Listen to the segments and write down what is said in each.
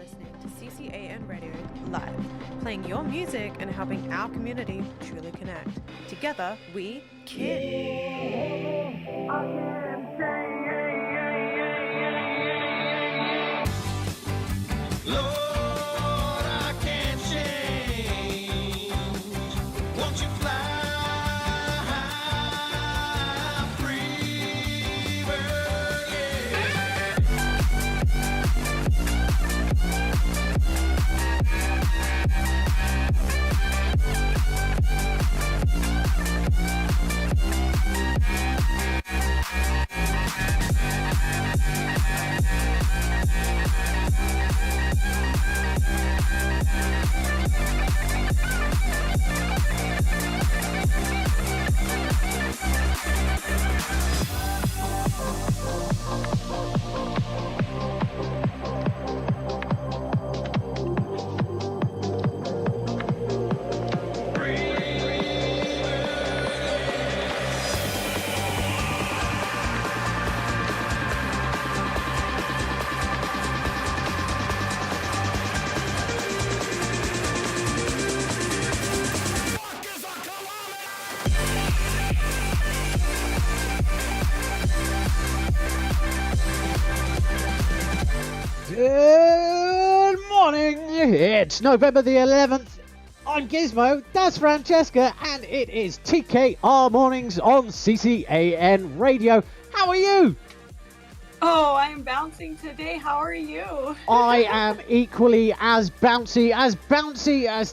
listening to CCAN Radio Live, playing your music and helping our community truly connect. Together, we Lord, I can't change. Won't you fly free, bird? Good morning, it's November the 11th. I'm Gizmo, that's Francesca, and it is TKR Mornings on CCAN Radio. How are you? Oh, I'm bouncing today. How are you? I am equally as bouncy as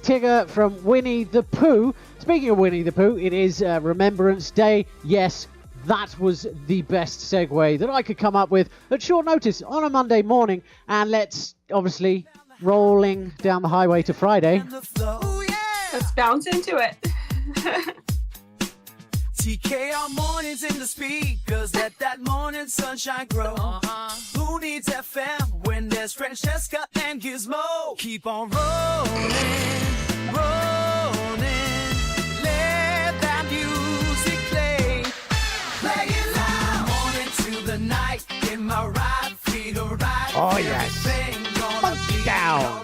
Tigger from Winnie the Pooh. Speaking of Winnie the Pooh, it is Remembrance Day. Yes, that was the best segue that I could come up with at short notice on a Monday morning. And let's obviously rolling down the highway to Friday. Let's bounce into it. TKR mornings in the speakers, let that morning sunshine grow. Who needs FM when there's Francesca and Gizmo? Keep on rolling, rolling. Let that music play. Play it loud. Morning to the night, in my right feet right. Oh, yes. Everything gonna Funky be down. alright.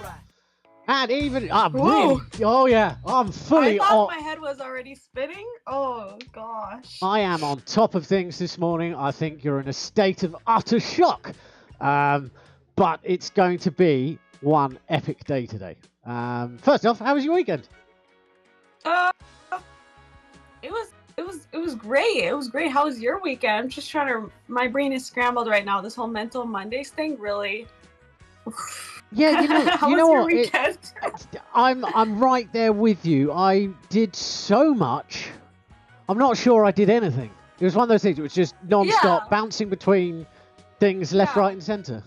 And even, I'm Whoa. really, oh yeah, I'm fully I thought on. my head was already spinning. Oh, gosh. I am on top of things this morning. I think you're in a state of utter shock. But it's going to be one epic day today. First off, how was your weekend? It was great. It was great. How was your weekend? I'm just trying to, my brain is scrambled right now. This whole mental Mondays thing really. Yeah, How you was know your what? weekend? I'm right there with you. I did so much. I'm not sure I did anything. It was one of those things. It was just non-stop, Yeah. bouncing between things left, Yeah. right, and center.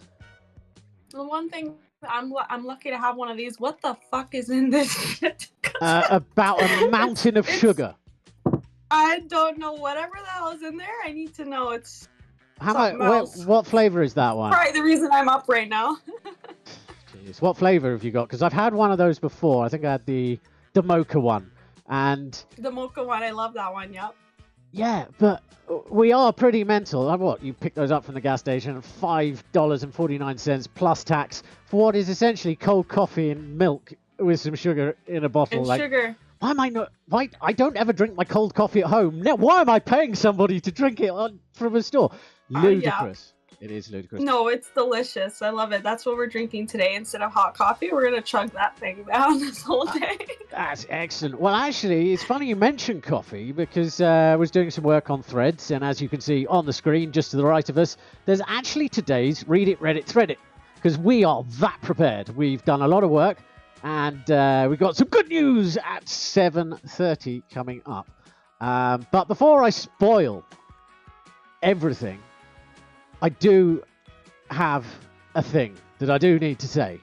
The one thing I'm lucky to have one of these. What the fuck is in this shit? About a mountain of it's- sugar. I don't know. Whatever the hell is in there, I need to know. It's How something much? else. What flavor is that one? probably the reason I'm up right now. Jeez, what flavor have you got? Because I've had one of those before. I think I had the mocha one, and The mocha one, I love that one. Yep. yeah, but we are pretty mental. Like what? You pick those up from the gas station, $5.49 plus tax for what is essentially cold coffee and milk with some sugar in a bottle. And like, sugar. why am I not? Why I don't ever drink my cold coffee at home. Now, why am I paying somebody to drink it from a store? Ludicrous. It is ludicrous. No, it's delicious. I love it. That's what we're drinking today. Instead of hot coffee, we're gonna chug that thing down this whole day. That's excellent. Well, actually, it's funny you mentioned coffee because I was doing some work on Threads, and as you can see on the screen just to the right of us, there's actually today's Read It, Read It, Thread It, because we are that prepared. We've done a lot of work, and we've got some good news at 7:30 coming up. But before I spoil everything, I do have a thing that I do need to say,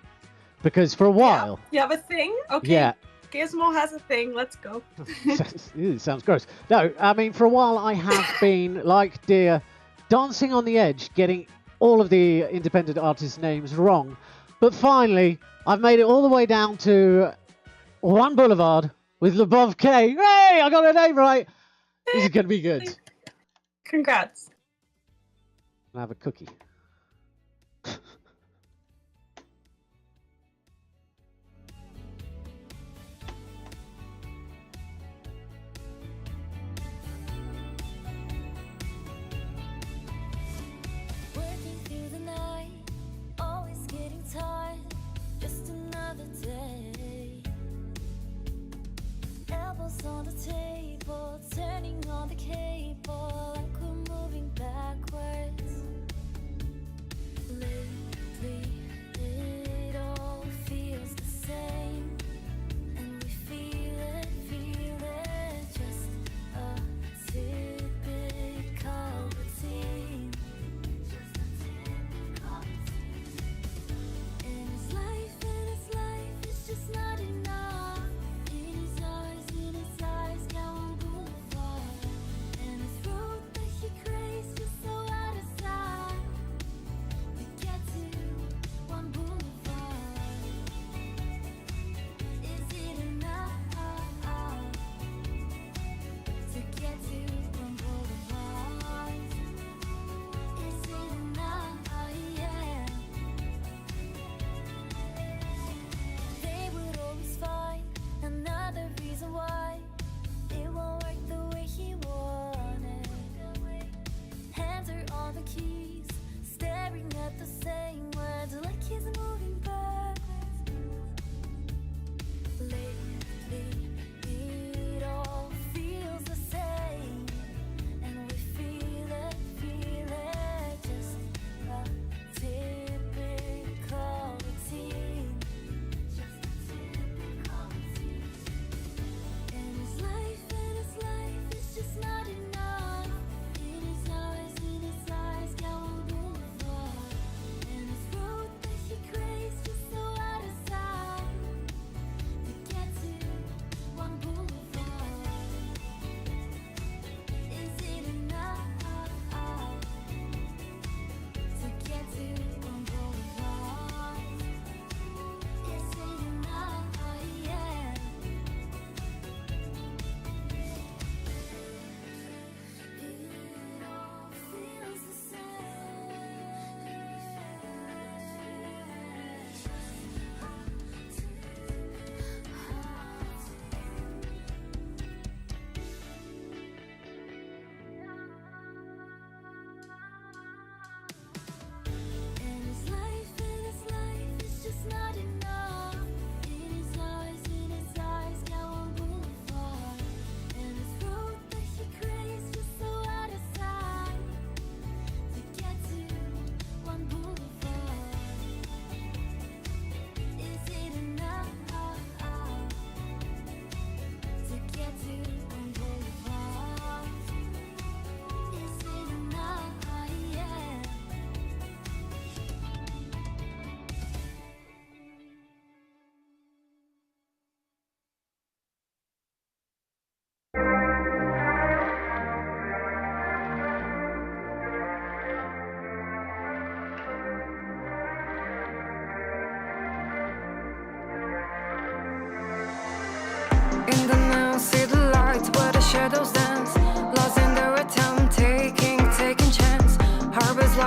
because for a while... Yeah. You have a thing? Okay. Yeah. Gizmo has a thing. Let's go. Ew, sounds gross. No, I mean, for a while I have been, like dear, dancing on the edge, getting all of the independent artists' names wrong. But finally, I've made it all the way down to One Boulevard with Labov K. Hey, I got her name right. This is going to be good. Congrats. I'll have a cookie.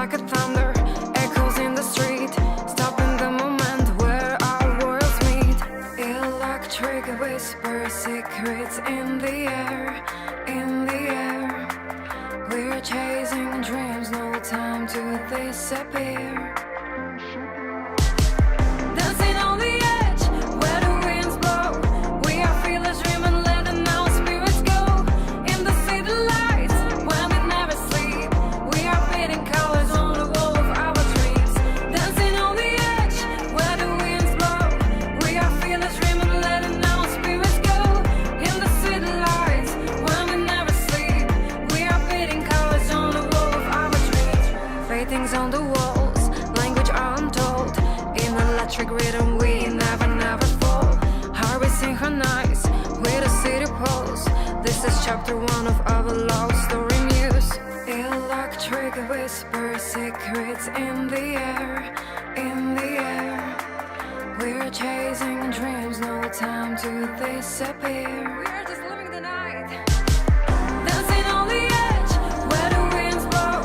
like a thunder, echoes in the street, stopping the moment where our worlds meet. Electric whisper, secrets in the air, in the air. We're chasing dreams, no time to disappear. Dancing on the edge, where the winds blow. We are fearless, dreaming, letting our spirits go. In the city lights, when we never sleep, we are painting colors on the wall of our dreams. Dancing on the edge, where the winds blow. We are fearless, dreaming, letting our spirits go. In the city lights, when we never sleep, we are painting colors on the wall of our dreams. Paintings on the walls, language untold. In electric rhythm, we never, never fall. Heart we synchronize with the city pulse. This is chapter 1 of our love story muse. Electric whisper, secrets in the air, in the air. We're chasing dreams, no time to disappear. We're just living the night. Dancing on the edge, where the winds blow.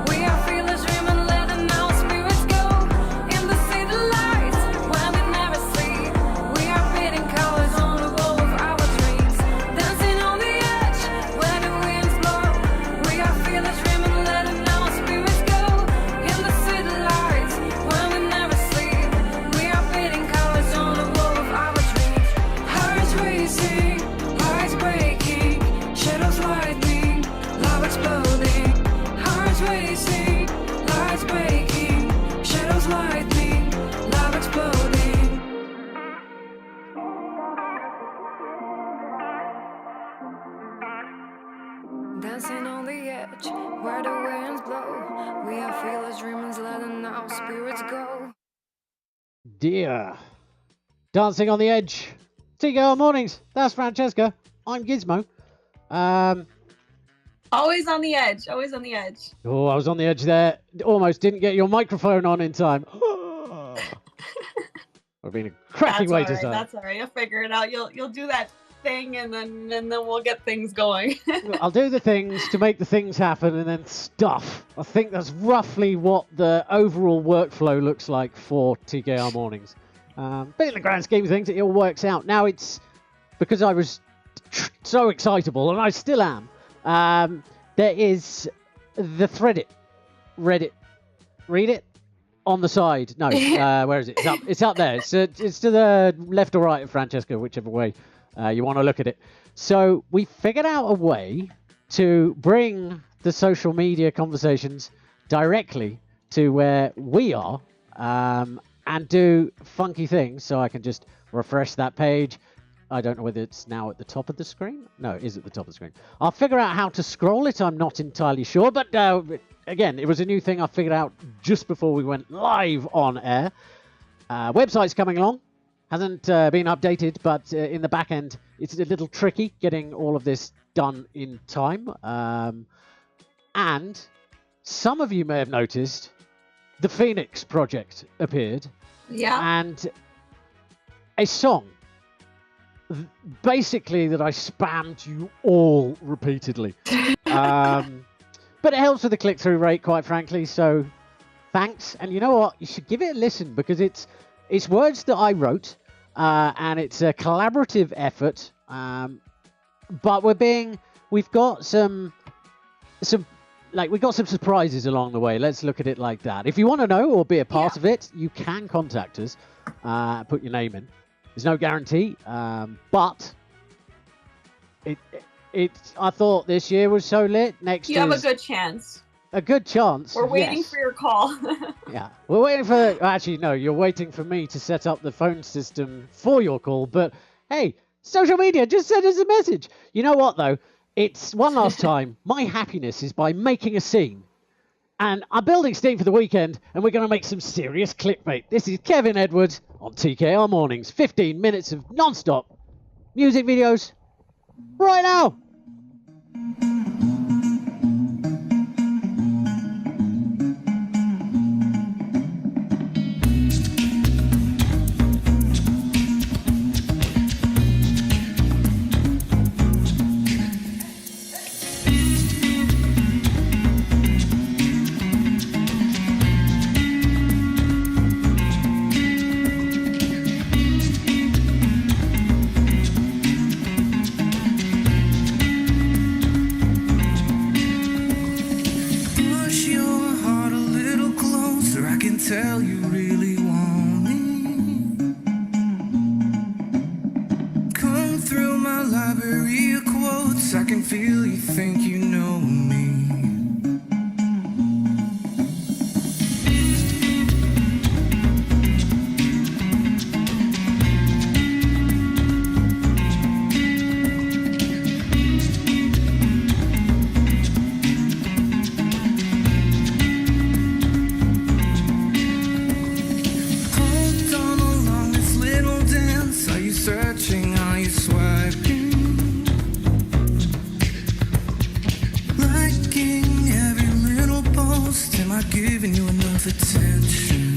We are fearless, dreaming, letting our spirits go. In the city lights, when we never sleep, we are painting colors on the wall of our dreams. Dancing on the edge, where the winds blow. We are fearless, dreaming, letting our spirits go. In the city lights, when we never sleep, we are painting colors on the wall of our dreams. Hearts racing, hearts breaking, shadows lightning, love exploding. Hearts racing, hearts breaking, shadows lightning, love exploding. Dancing on the edge, where the winds blow. We are fearless dreamers, letting our spirits go. Dear. Dancing on the Edge. TKR Mornings. That's Francesca. I'm Gizmo. Always on the edge. Always on the edge. Oh, I was on the edge there. Almost didn't get your microphone on in time. Would have been a cracking way to start. That's all right. You'll figure it out. You'll do that thing, and then we'll get things going. I'll do the things to make the things happen and then stuff. I think that's roughly what the overall workflow looks like for TKR Mornings. But in the grand scheme of things, it all works out. Now it's because I was so excitable, and I still am. There is the Reddit. Read it on the side. No, where is it? It's up there. It's to the left or right of Francesca, whichever way you want to look at it. So we figured out a way to bring the social media conversations directly to where we are, and do funky things. So I can just refresh that page. I don't know whether it's now at the top of the screen. No, it is at the top of the screen. I'll figure out how to scroll it. I'm not entirely sure. But again, it was a new thing I figured out just before we went live on air. Website's coming along. Hasn't been updated, but in the back end, it's a little tricky getting all of this done in time. And some of you may have noticed the Phoenix project appeared. Yeah. And a song basically that I spammed you all repeatedly. But it helps with the click-through rate, quite frankly, so thanks. And you know what? You should give it a listen, because it's words that I wrote, and it's a collaborative effort. But we've got some surprises along the way. Let's look at it like that. If you want to know or be a part of it, you can contact us, put your name in. There's no guarantee, but I thought this year was so lit. Next year, you have a good chance. A good chance. We're waiting for your call. Yeah, we're waiting for. Actually, no, you're waiting for me to set up the phone system for your call. But hey, social media, just send us a message. You know what though? It's one last time. My happiness is by making a scene. And I'm building steam for the weekend, and we're going to make some serious clickbait. This is Kevin Edwards on TKR Mornings. 15 minutes of non-stop music videos right now. tell you really want me. Come through my library of quotes. I can feel you think you know me. Searching, are you swiping? Liking every little post. Am I giving you enough attention?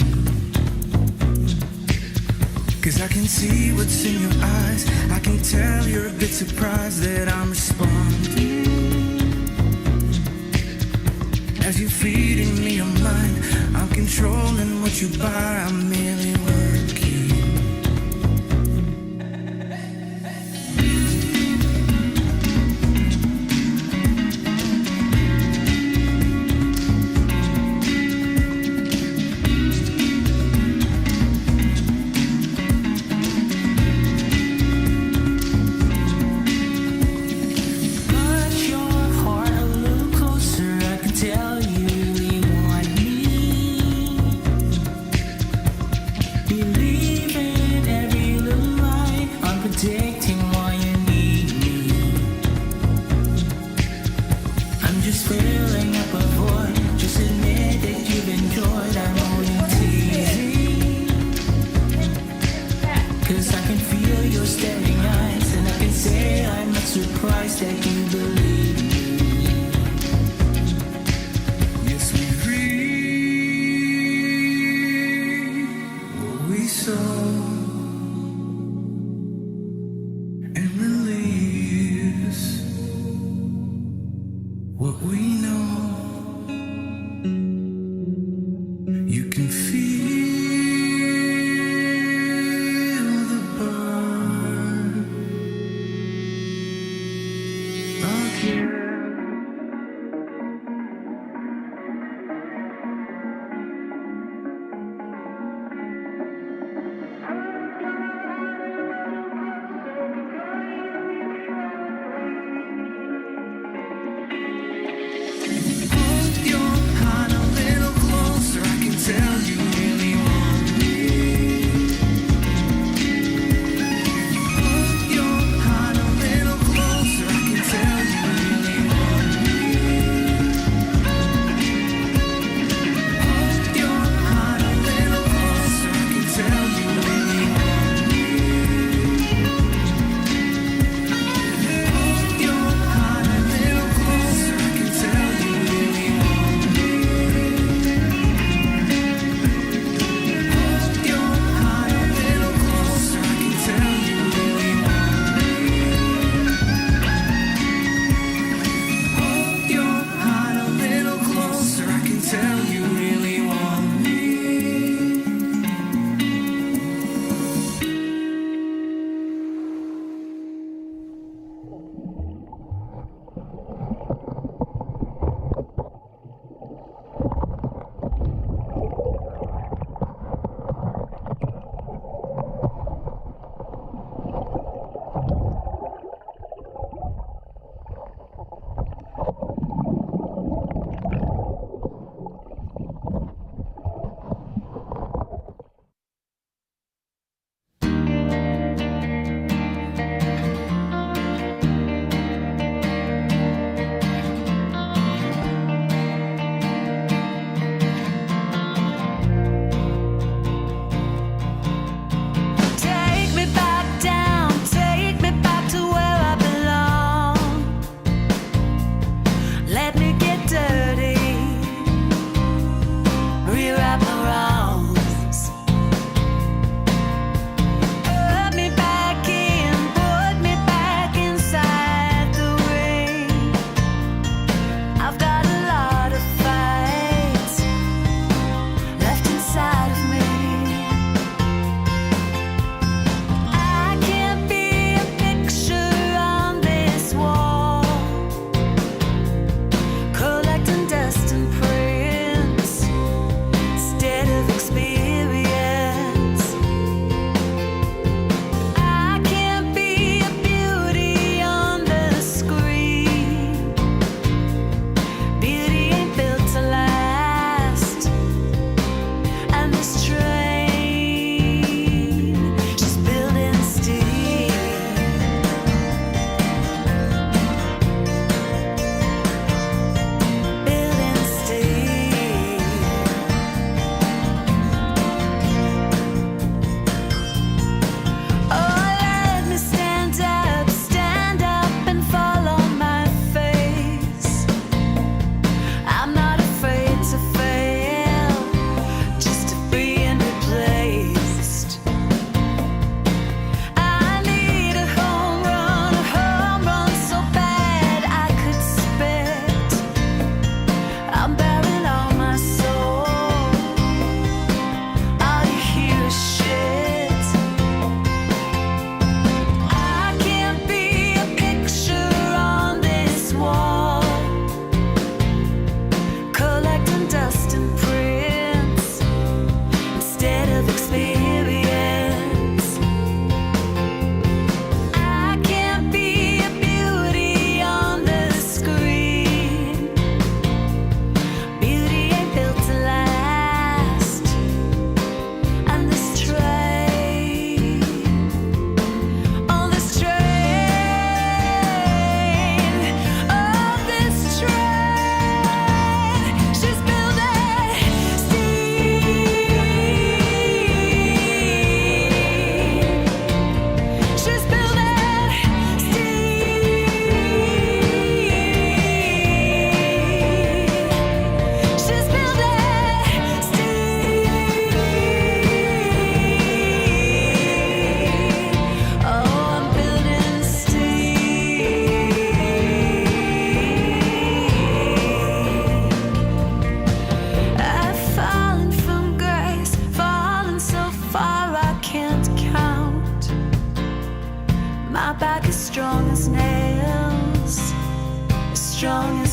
'Cause I can see what's in your eyes. I can tell you're a bit surprised that I'm responding. As you're feeding me your mind, I'm controlling what you buy. I'm merely working. Surprised that you believe me. Yes, we reap what we sow and release what we know. You can feel the burn.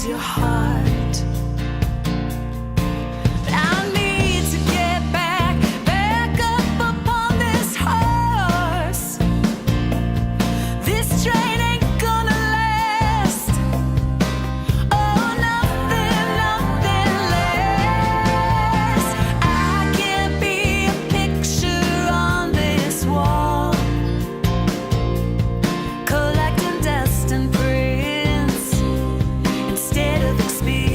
is your heart. I need to get back up upon this horse. This train ain't gonna last. Oh, nothing less. I can't be a picture on this wall, collecting dust and prints instead of experience.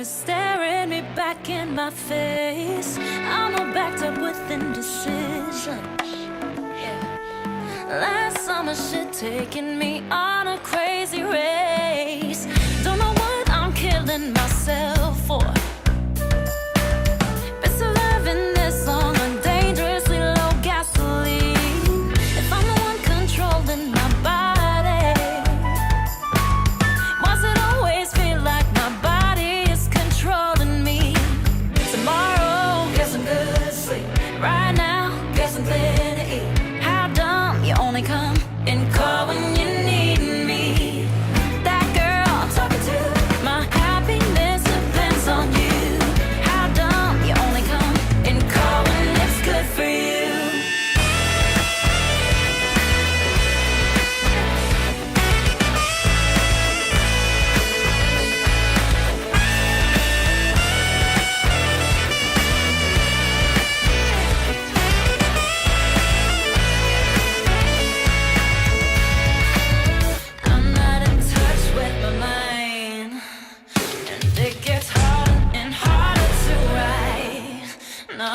is staring me back in my face. I'm all backed up with indecision. Last summer shit taking me on a crazy race. Don't know what I'm killing myself for. Been surviving this long on dangerously low gasoline. If I'm the one controlling my body, why's it always feel like my body is controlling me? Tomorrow, get some good sleep. Right now, get some clear to eat. How dumb, you only come and call when you need me. That girl I'm talking to, my happiness depends on you. How dumb, you only come and call when it's good for you. I'm not in touch with my mind, and it gets harder and harder to write. No,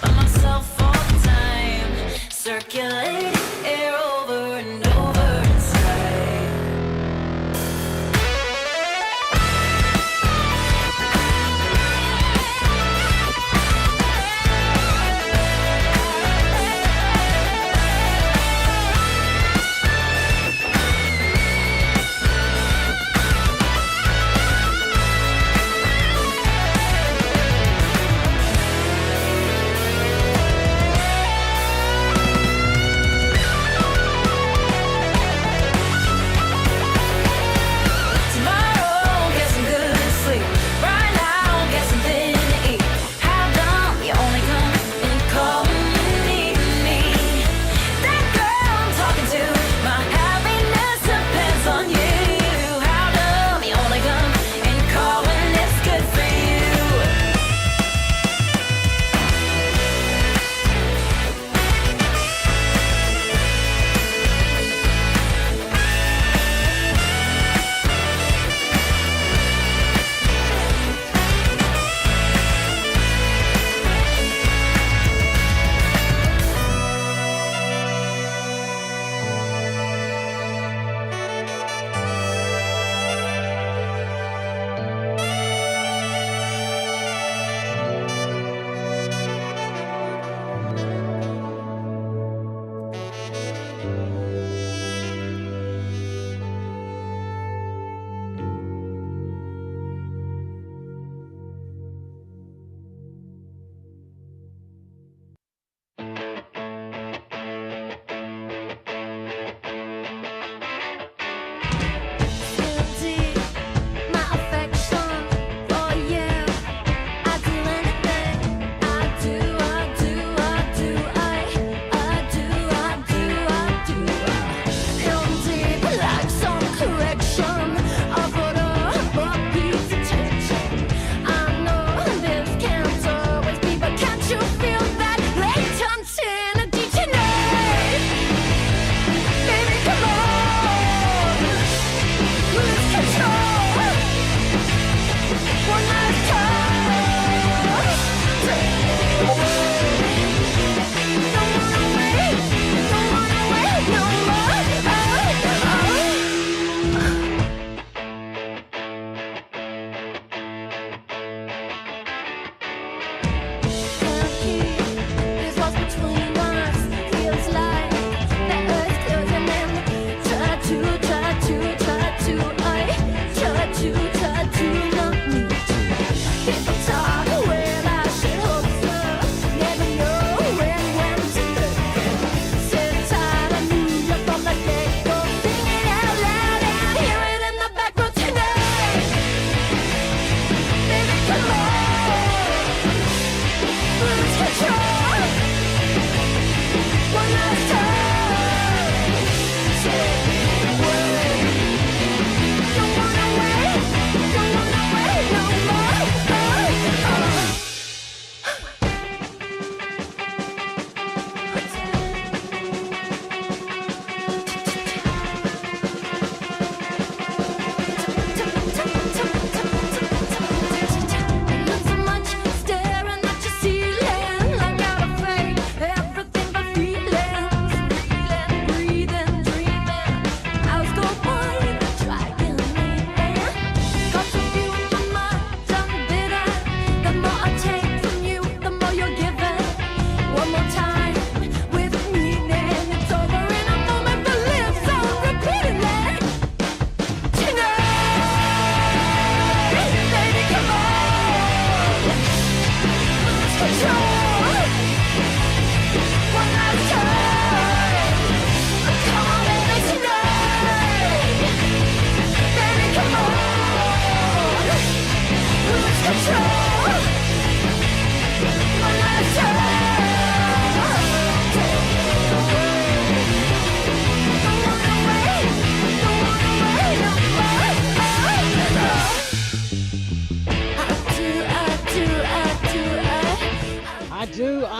by myself all the time, circulate air over and over inside.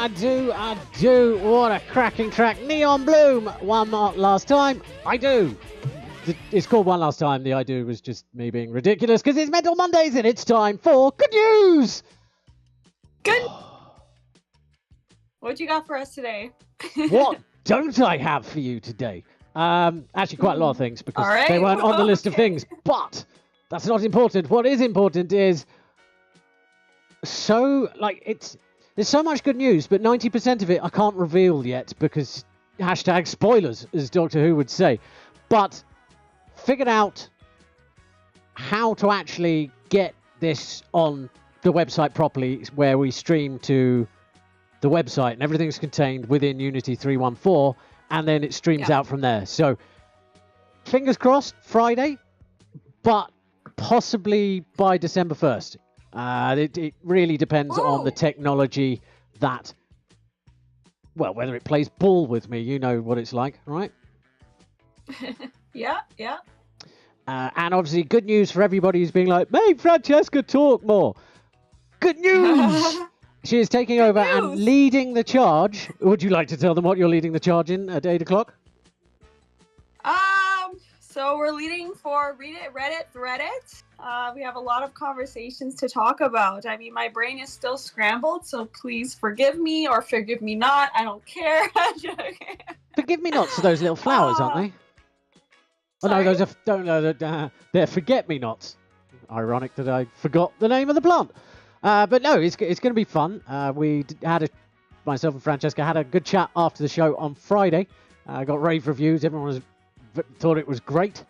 I do. What a cracking track. Neon Bloom, One More Last Time. I do. It's called One Last Time. The I do was just me being ridiculous because it's Mental Mondays and it's time for good news. Good. What you got for us today? What don't I have for you today? Actually, quite a lot of things because All right. they weren't on the list of Okay. things. But that's not important. What is important is there's so much good news, but 90% of it I can't reveal yet because hashtag spoilers, as Doctor Who would say. But figured out how to actually get this on the website properly, where we stream to the website and everything's contained within Unity 3.1.4, and then it streams out from there. So fingers crossed, Friday, but possibly by December 1st. It really depends on the technology that, well, whether it plays ball with me, you know what it's like, right? Yeah. And obviously good news for everybody who's being like, make Francesca talk more. Good news! She is taking over and leading the charge. Would you like to tell them what you're leading the charge in at 8 o'clock? So we're leading for Read It, Read It, Thread It. We have a lot of conversations to talk about. I mean, my brain is still scrambled, so please forgive me or forgive me not. I don't care. Forgive me nots are those little flowers, aren't they? Oh no, those are they're forget me nots. Ironic that I forgot the name of the plant. But no, it's going to be fun. Myself and Francesca had a good chat after the show on Friday. Got rave reviews. Everyone thought it was great.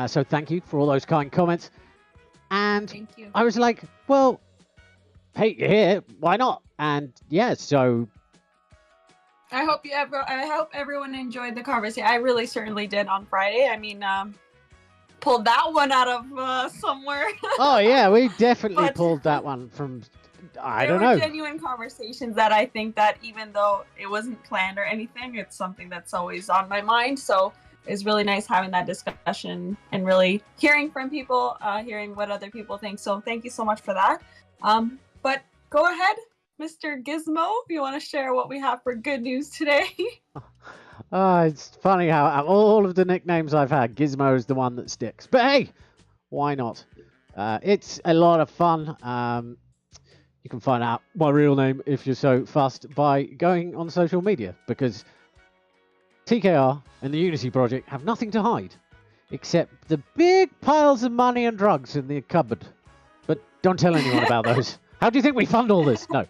So thank you for all those kind comments. And Thank you. I was like, well, hey, you're here. Why not? And yeah, so I hope everyone enjoyed the conversation. I really certainly did on Friday. I mean, pulled that one out of somewhere. oh yeah, we definitely But- pulled that one from. I There don't were know. genuine conversations that I think that even though it wasn't planned or anything, it's something that's always on my mind. So it's really nice having that discussion and really hearing from people, hearing what other people think. So thank you so much for that. But go ahead, Mr. Gizmo, if you want to share what we have for good news today. Oh, it's funny how out of all of the nicknames I've had, Gizmo is the one that sticks. But hey, why not? It's a lot of fun. You can find out my real name if you're so fussed by going on social media, because TKR and the Unity project have nothing to hide except the big piles of money and drugs in the cupboard. But don't tell anyone about those. How do you think we fund all this? No.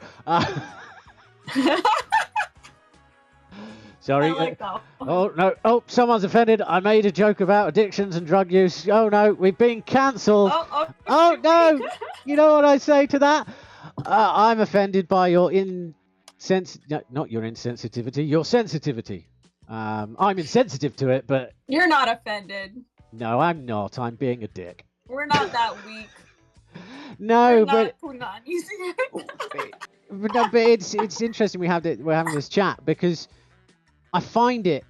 Sorry. I like that one. Oh, no. Oh, someone's offended. I made a joke about addictions and drug use. Oh, no. We've been cancelled. Oh, no. You know what I say to that? I'm offended by your not your insensitivity, your sensitivity. I'm insensitive to it, but... You're not offended. No, I'm not. I'm being a dick. We're not that weak. No, We're but... not punanis. No, but it's interesting we're having this chat, because I find it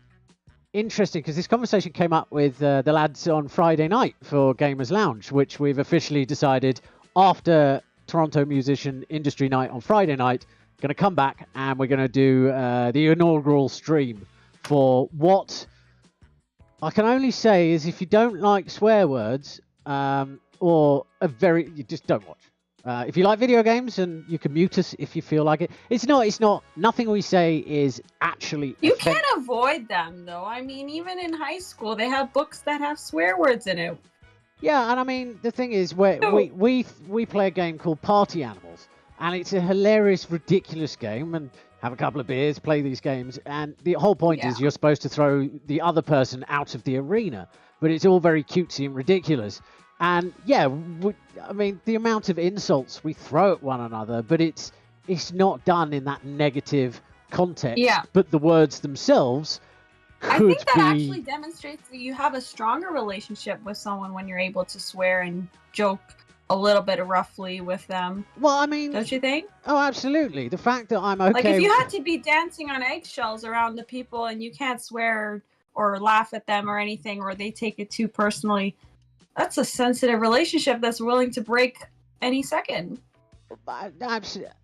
interesting because this conversation came up with the lads on Friday night for Gamers Lounge, which we've officially decided after Toronto Musician Industry Night on Friday night, going to come back and we're going to do the inaugural stream for what I can only say is, if you don't like swear words you just don't watch. If you like video games, and you can mute us if you feel like it. It's not. Nothing we say is actually. You can't avoid them, though. I mean, even in high school, they have books that have swear words in it. Yeah, and I mean, the thing is, we play a game called Party Animals, and it's a hilarious, ridiculous game, and have a couple of beers, play these games, and the whole point is you're supposed to throw the other person out of the arena, but it's all very cutesy and ridiculous. And yeah, I mean, the amount of insults we throw at one another, but it's not done in that negative context. Yeah. But the words themselves could I think that be... actually demonstrates that you have a stronger relationship with someone when you're able to swear and joke a little bit roughly with them. Well, I mean... Don't you think? Oh, absolutely. The fact that I'm okay... Like, if you had to be dancing on eggshells around the people and you can't swear or laugh at them or anything, or they take it too personally, that's a sensitive relationship that's willing to break any second.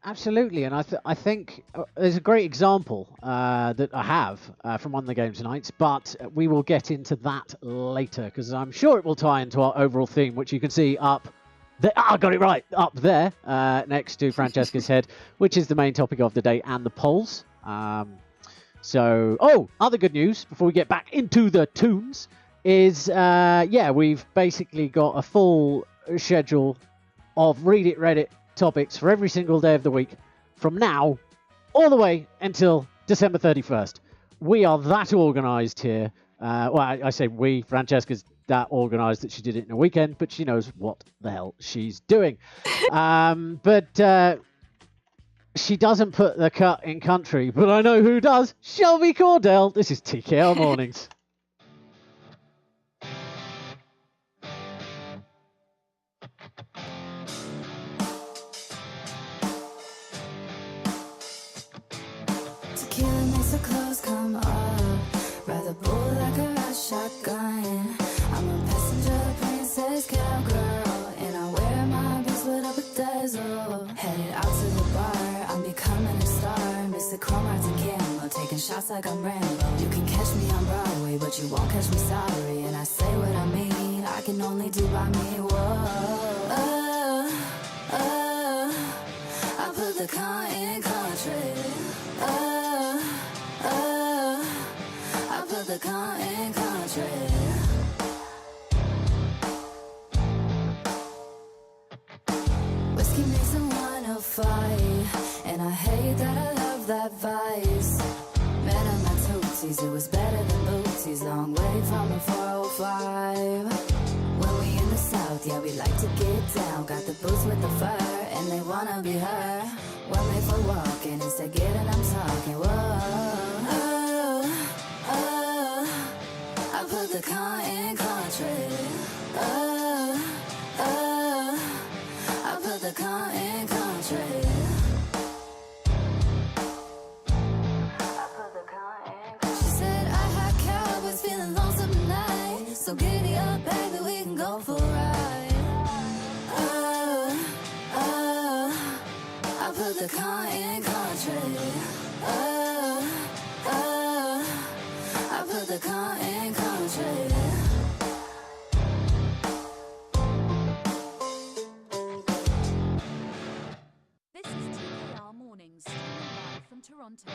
Absolutely, and I think there's a great example that I have from one of the game tonights, but we will get into that later because I'm sure it will tie into our overall theme, which you can see up there. I got it right, up there next to Francesca's head, which is the main topic of the day and the polls. Other good news before we get back into the tunes is, we've basically got a full schedule of Read It, Reddit topics for every single day of the week from now all the way until December 31st. We are that organised here. I say we, Francesca's that organised that she did it in a weekend, but she knows what the hell she's doing. But she doesn't put the cut in country, but I know who does. Shelby Cordell. This is TKR Mornings. Tequila makes the clothes come off. Ride the bull like a rat shotgun. I'm a passenger, princess, cowgirl, and I wear my best foot up a dazzle. Headed out to the bar, I'm becoming a star. Mr. Chrome Hearts and Camo, taking shots like I'm Rambo. You can catch me on Broadway, but you won't catch me, sorry. And I say what I mean, I can only do by me. Whoa, I put the car in country. I put the car in country. Whiskey makes me wanna fight, and I hate that I love that vice. Met on my tootsies, it was better than bootsies. Long way from a 405. When we in the south, yeah, we like to get down. Got the boots with the fur, and they wanna be her. We're made for walking, instead getting I'm talking. Whoa, I put the car in country. I put the car in country. She said I had cowboys feeling lonesome tonight, so giddy up, baby, we can go for a ride. I put the car in country. I put the car in country. This is TKR Mornings, live from Toronto.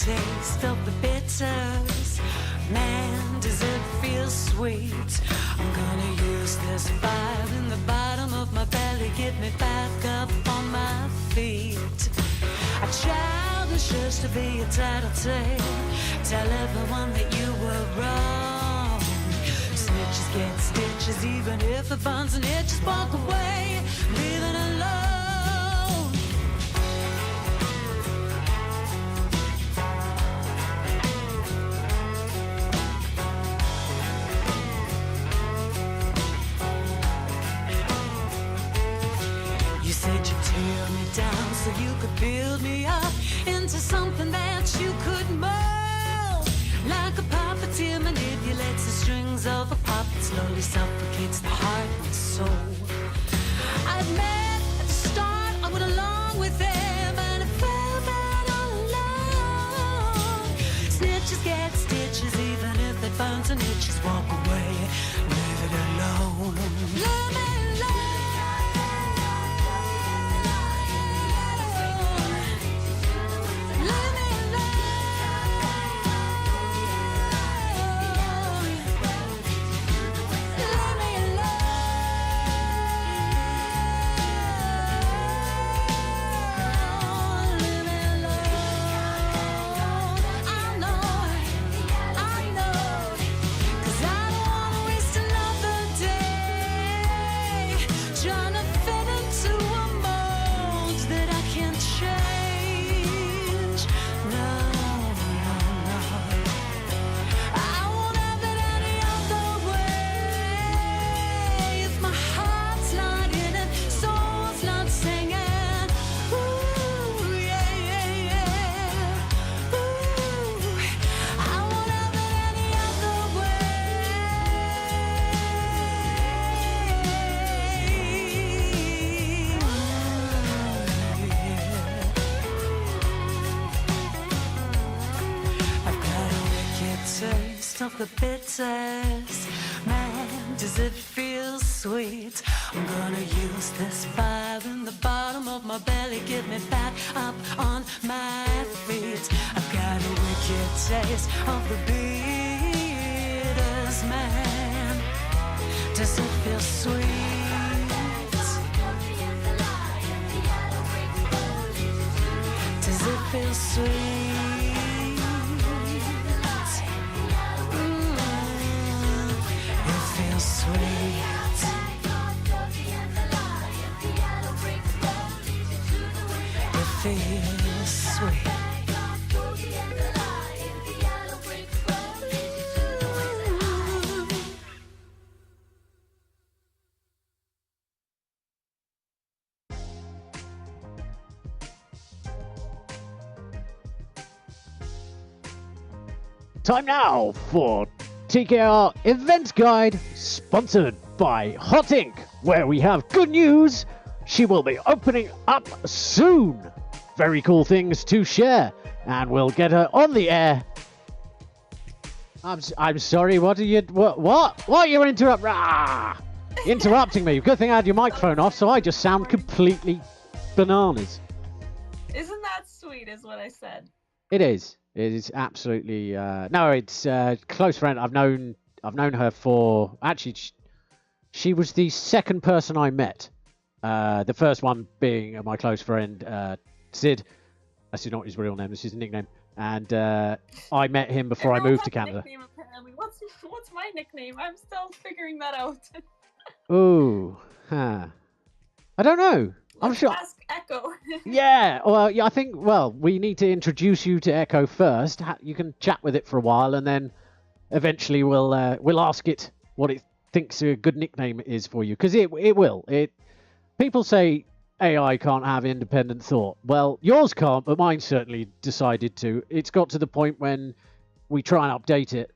Taste of the bitters, man, does it feel sweet? I'm gonna use this fire in the bottom of my belly, get me back up on my feet. I childish used to be a tattletale, tell everyone that you were wrong. Snitches get stitches, even if it burns and it just walk away, leave it alone. Tear me down so you could build me up into something that you could mold. Like a puppeteer manipulates the strings of a puppet, slowly suffocates the heart and soul. I admit at the start I went along with him, and it felt bad all along. Snitches get stitches, even if they burn and itches. Walk away, leave it alone. Leave me alone. of the bitters. Man, does it feel sweet? I'm gonna use this fire in the bottom of my belly. Get me back up on my feet. I've got a wicked taste of the bitters. Man, does it feel sweet? Does it feel sweet? It feels sweet. It feels sweet. Time now for TKR Event Guide, sponsored by Hot Ink, where we have good news. She will be opening up soon. Very cool things to share, and we'll get her on the air. I'm sorry. What are you? What? You're interrupting me. Good thing I had your microphone off, so I just sound completely bananas. Isn't that sweet? Is what I said. It is. It is absolutely no. It's a close friend. I've known her for actually. She was the second person I met. The first one being my close friend Sid. That's not his real name. This is his nickname. And I met him before I moved to Canada. Nickname, apparently. What's my nickname? I'm still figuring that out. Ooh, I don't know. I'm sure. Ask Echo. Yeah, well, yeah, I think, well, we need to introduce you to Echo first. You can chat with it for a while, and then eventually we'll ask it what it thinks a good nickname is for you, because it will. People say AI can't have independent thought. Well, yours can't, but mine certainly decided to. It's got to the point when we try and update it,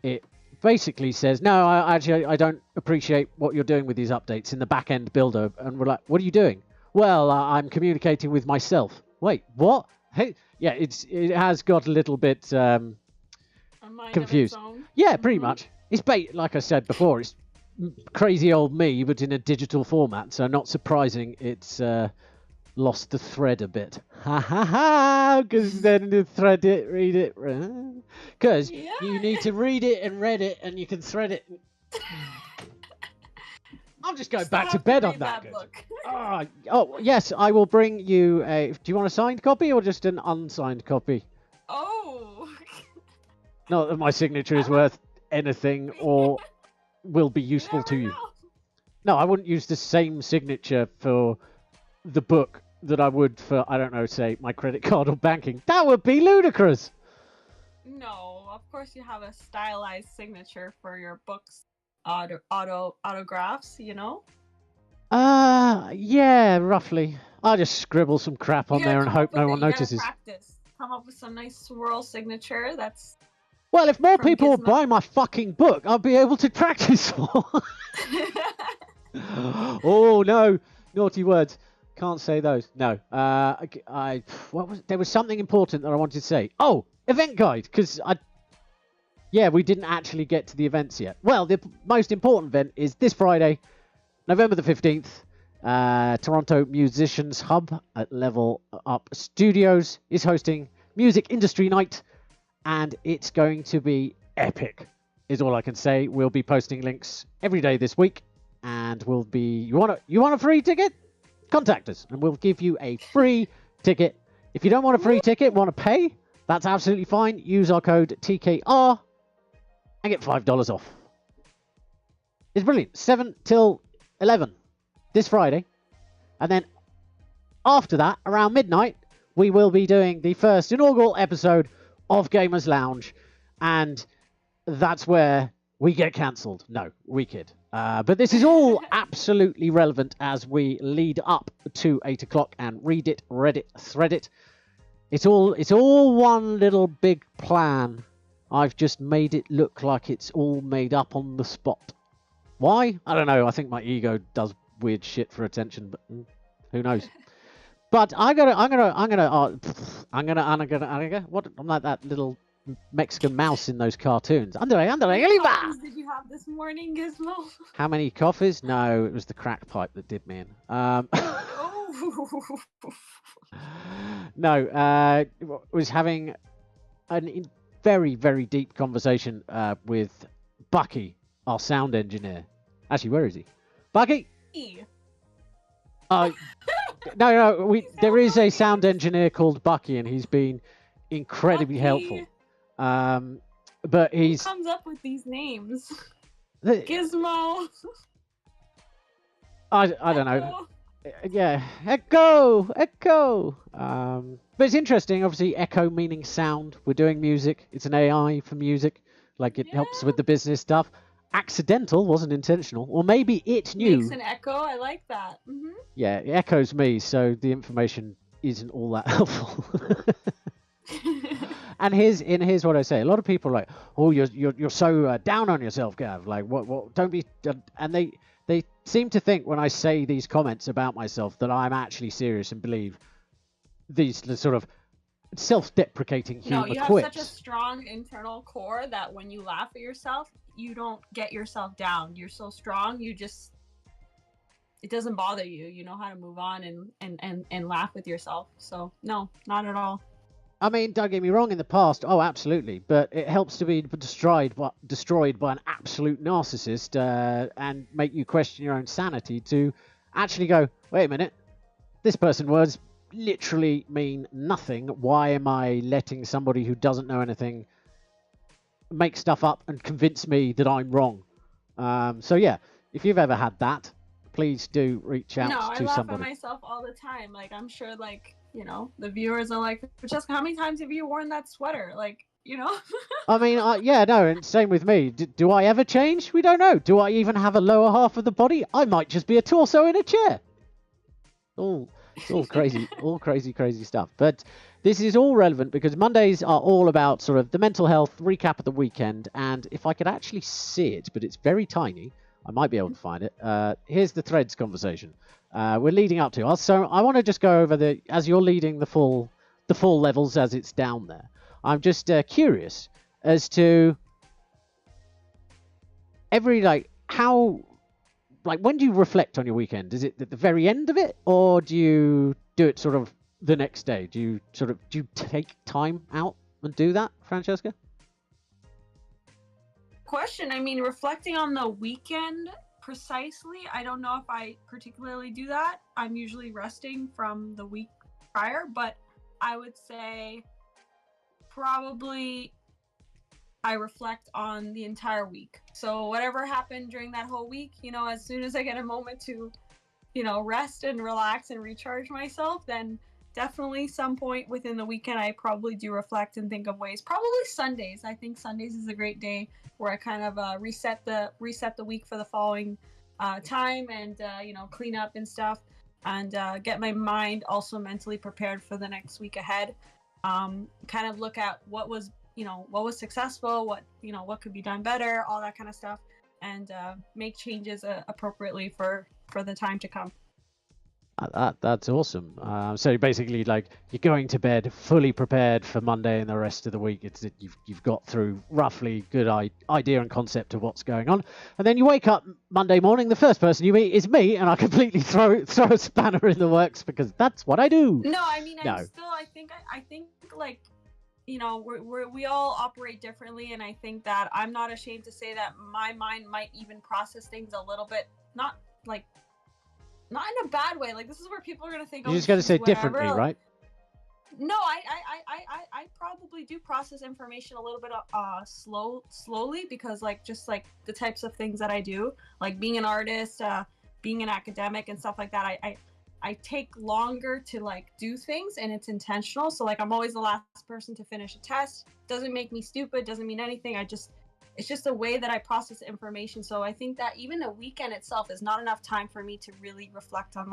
it basically says, no, I don't appreciate what you're doing with these updates in the back-end builder. And we're like, what are you doing? Well, I'm communicating with myself. Wait, what? Hey, yeah, it has got a little bit confused. Yeah, pretty much. It's like I said before, it's crazy old me, but in a digital format. So not surprising it's lost the thread a bit. Ha ha ha! Because then the thread it, read it. Because you need to read it and read it, and you can thread it. I'll just go back to bed on that. Oh, yes, I will bring you a... Do you want a signed copy or just an unsigned copy? Oh. Not that my signature is worth anything or will be useful to you. Know. No, I wouldn't use the same signature for the book that I would for, I don't know, say, my credit card or banking. That would be ludicrous. No, of course you have a stylized signature for your books. Autographs, you know? Yeah, roughly. I'll just scribble some crap on there and hope no one notices. Practice. Come up with some nice swirl signature. That's. Well, if more people buy my fucking book, I'll be able to practice more. Oh no, naughty words. Can't say those. No. There was something important that I wanted to say. Oh, event guide, because yeah, we didn't actually get to the events yet. Well, the most important event is this Friday, November the 15th, Toronto Musicians Hub at Level Up Studios is hosting Music Industry Night, and it's going to be epic, is all I can say. We'll be posting links every day this week, and we'll be... You want a free ticket? Contact us, and we'll give you a free ticket. If you don't want a free ticket, want to pay, that's absolutely fine. Use our code TKR and get $5 off. It's brilliant. 7 till 11 this Friday. And then after that, around midnight, we will be doing the first inaugural episode of Gamers Lounge. And that's where we get cancelled. No, we kid. But this is all absolutely relevant as we lead up to 8 o'clock and read it, read it, thread it. It's all one little big plan. I've just made it look like it's all made up on the spot. Why? I don't know. I think my ego does weird shit for attention, but who knows? But I'm gonna. What? I'm like that little Mexican mouse in those cartoons. Andre, What Oliva! coffees did you have this morning, Gizmo? How many coffees? No, it was the crack pipe that did me in. Oh. No, was having a very, very deep conversation with Bucky, our sound engineer. Actually, where is he? Bucky! No, there is a sound engineer called Bucky, and he's been incredibly helpful. But Who he's comes up with these names? the, Gizmo. I don't know. Yeah, Echo. But it's interesting. Obviously, Echo meaning sound. We're doing music. It's an AI for music. Like it helps with the business stuff. Accidental, wasn't intentional, or maybe it knew. Makes an echo. I like that. Yeah, it echoes me, so the information isn't all that helpful. And here's what I say. A lot of people are like, "Oh, you're so down on yourself, Gav. Like, what? Don't be." And they seem to think when I say these comments about myself that I'm actually serious and believe these sort of self-deprecating humor No, you have quips. such a strong internal core that when you laugh at yourself, you don't get yourself down. You're so strong. It doesn't bother you. You know how to move on and laugh with yourself. So no, not at all. I mean, don't get me wrong, in the past, oh, absolutely, but it helps to be destroyed by an absolute narcissist and make you question your own sanity to actually go, wait a minute, this person words literally mean nothing. Why am I letting somebody who doesn't know anything make stuff up and convince me that I'm wrong? So yeah, if you've ever had that, please do reach out No, I to laugh somebody. at myself all the time. Like I'm sure, like the viewers are like, Jessica, how many times have you worn that sweater? Like, I mean, yeah, no, and same with me. Do I ever change? We don't know. Do I even have a lower half of the body? I might just be a torso in a chair. It's all crazy, all crazy stuff. But this is all relevant because Mondays are all about sort of the mental health recap of the weekend. And if I could actually see it, but it's very tiny, I might be able to find it. Here's the threads conversation we're leading up to. So I want to just go over as you're leading the full levels as it's down there. I'm just curious as to when do you reflect on your weekend? Is it at the very end of it, or do you do it sort of the next day? Do you take time out and do that, Francesca? Question. I mean, reflecting on the weekend precisely, I don't know if I particularly do that. I'm usually resting from the week prior, but I would say probably I reflect on the entire week. So whatever happened during that whole week, as soon as I get a moment to, rest and relax and recharge myself, then definitely some point within the weekend, I probably do reflect and think of ways. Probably Sundays. I think Sundays is a great day where I kind of reset the week for the following time and, clean up and stuff and get my mind also mentally prepared for the next week ahead. Kind of look at what was successful, what could be done better, all that kind of stuff, and make changes appropriately for the time to come. That's awesome. So basically, like, you're going to bed fully prepared for Monday and the rest of the week. It's that you've got through roughly good idea and concept of what's going on, and then you wake up Monday morning. The first person you meet is me, and I completely throw a spanner in the works because that's what I do. No, I mean, I think like, we all operate differently, and I think that I'm not ashamed to say that my mind might even process things a little bit not in a bad way. Like, this is where people are gonna think. You just got to say differently, right? No, I probably do process information a little bit slowly because just the types of things that I do, like being an artist, being an academic and stuff like that. I take longer to do things, and it's intentional. So I'm always the last person to finish a test. Doesn't make me stupid, doesn't mean anything. It's just a way that I process information. So I think that even the weekend itself is not enough time for me to really reflect on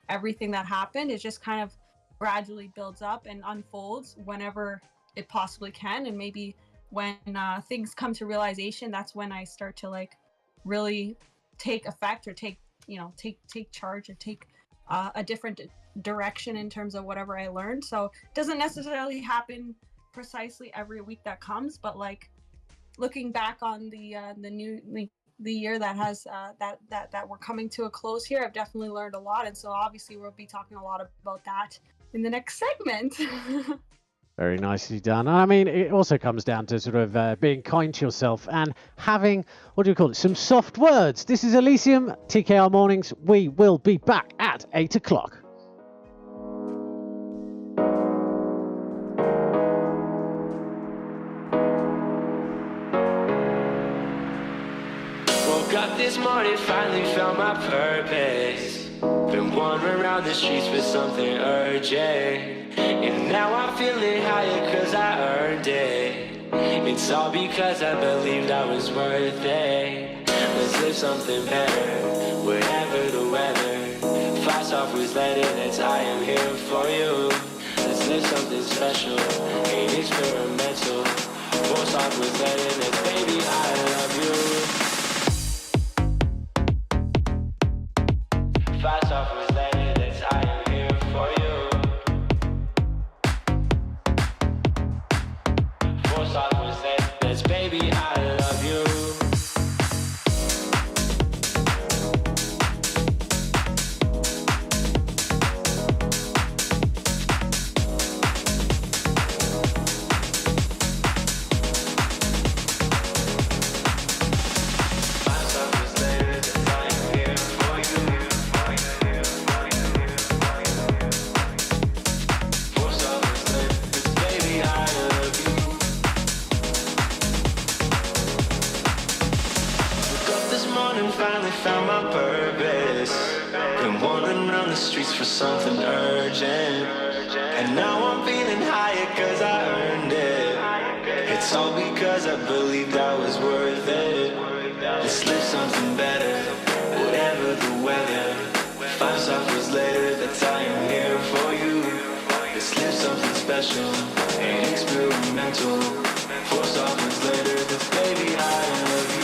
everything that happened. It just kind of gradually builds up and unfolds whenever it possibly can. And maybe when things come to realization, that's when I start to really take effect or take charge or take a different direction in terms of whatever I learned. So it doesn't necessarily happen precisely every week that comes, but like looking back on the new like, the year that has that we're coming to a close here, I've definitely learned a lot, and so obviously we'll be talking a lot about that in the next segment. Very nicely done. I mean, it also comes down to sort of being kind to yourself and having, what do you call it, some soft words. This is Elysium, TKR Mornings. We will be back at 8 o'clock. Woke up this morning, finally found my purpose. Been wandering around the streets with something urgent. And now I'm feeling higher cause I earned it. It's all because I believed I was worth it. Let's live something better, whatever the weather. Fly software's letter, that's I am here for you. Let's live something special, ain't experimental. Four software's letter, that's baby I love you. Fly software's letter, that's I am here for you. Four software's letter, that's baby I love you. Finally found my purpose. Been wandering around the streets for something urgent. And now I'm feeling higher cause I earned it. It's all because I believed I was worth it. Let's live something better, whatever the weather. 5 hours later, that's I am here for you. Let's live something special and experimental. 4 hours later, that's baby I love you.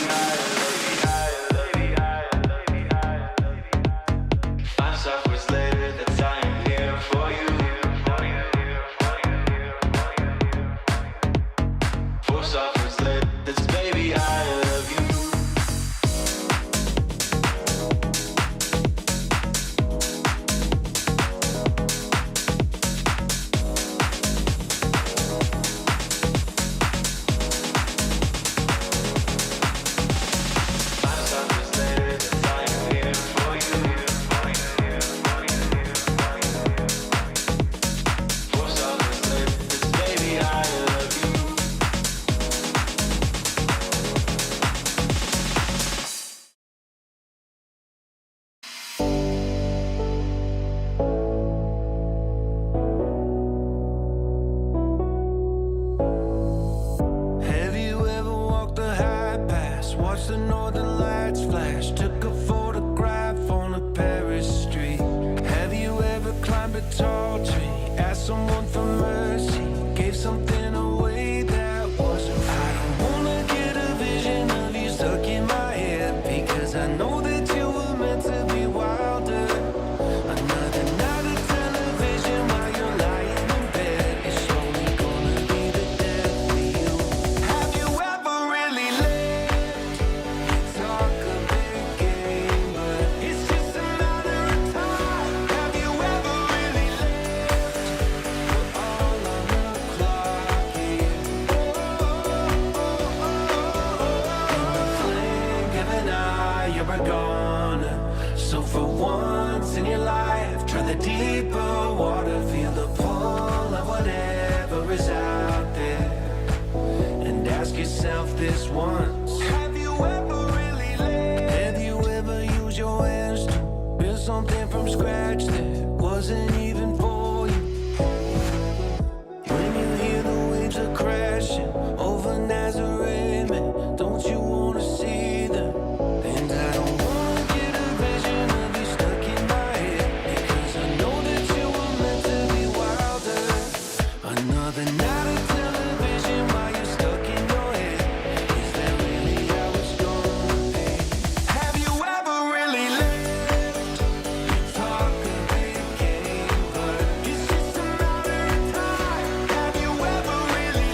Really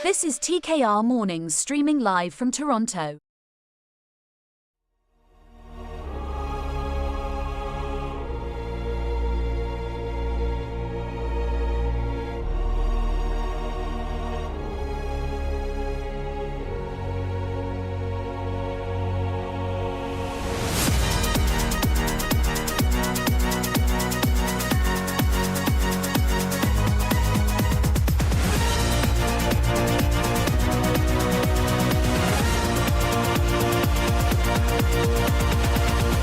This is TKR Mornings streaming live from Toronto.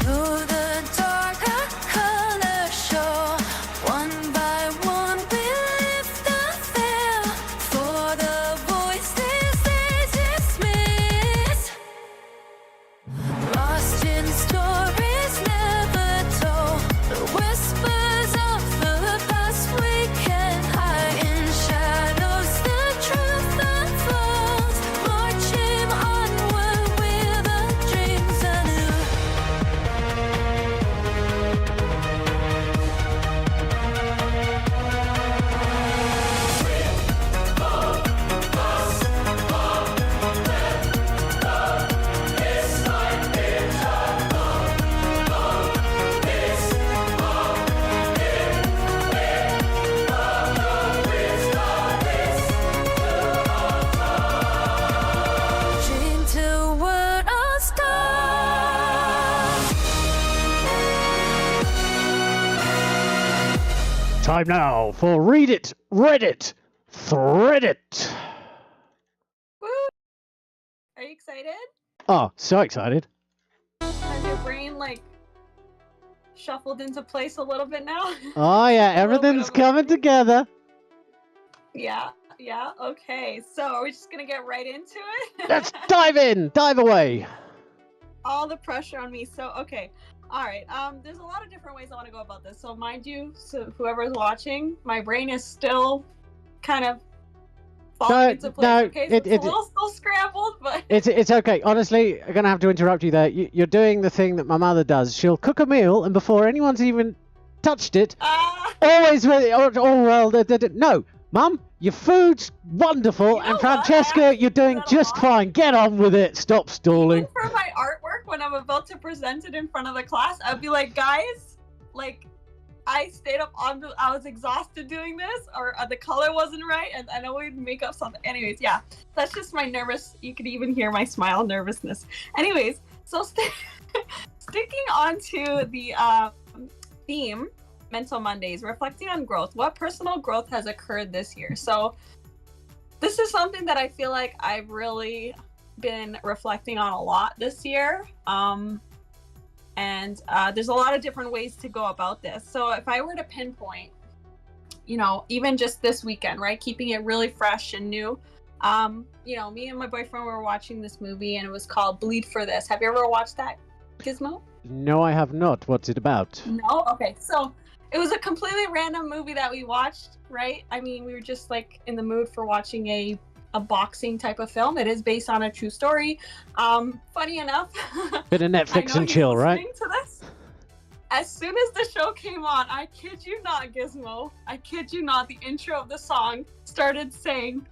Through the darker color show, one by one we lift the veil for the voices they dismiss. Lost in stories never told, the whispers of the past we can't hide. In shadows the truth unfolds, marching onward with our dreams anew. Dream toward a star. Time now for Read It, Read It, Thread It. Woo! Are you excited? Oh, so excited. Has your brain like shuffled into place a little bit now? Oh, yeah, A little bit everything's of coming together. Yeah, yeah, okay. So are we just gonna get right into it? Let's dive in, dive away. All the pressure on me. So okay. All right. There's a lot of different ways I want to go about this. So mind you, so whoever's watching, my brain is still kind of falling into place. no, Okay, so it's a little still scrambled, but It's okay. Honestly, I'm going to have to interrupt you there. You're doing the thing that my mother does. She'll cook a meal, and before anyone's even touched it, always with it. Oh, well, no. Mum, your food's wonderful, You know and what? I Francesca, actually you're do doing that a just lot. fine. Get on with it. Stop stalling. even for my artwork, when I'm about to present it in front of the class, I'd be like, guys, like, I stayed up I was exhausted doing this, or the color wasn't right, and I know we'd make up something. Anyways, yeah, that's just my nervous. You could even hear my smile nervousness. Anyways, so sticking on to the theme, Mental Mondays, reflecting on growth. What personal growth has occurred this year? So this is something that I feel like I've really been reflecting on a lot this year. And there's a lot of different ways to go about this. So if I were to pinpoint, you know, even just this weekend, right, keeping it really fresh and new, you know, me and my boyfriend were watching this movie, and it was called Bleed for This. Have you ever watched that, Gizmo? No, I have not. What's it about? No? Okay, so it was a completely random movie that we watched, right? I mean, we were just like in the mood for watching a boxing type of film. It is based on a true story. Funny enough, Bit of I Netflix know and he's chill, right? listening to this. As soon as the show came on, I kid you not, Gizmo, I kid you not, the intro of the song started saying,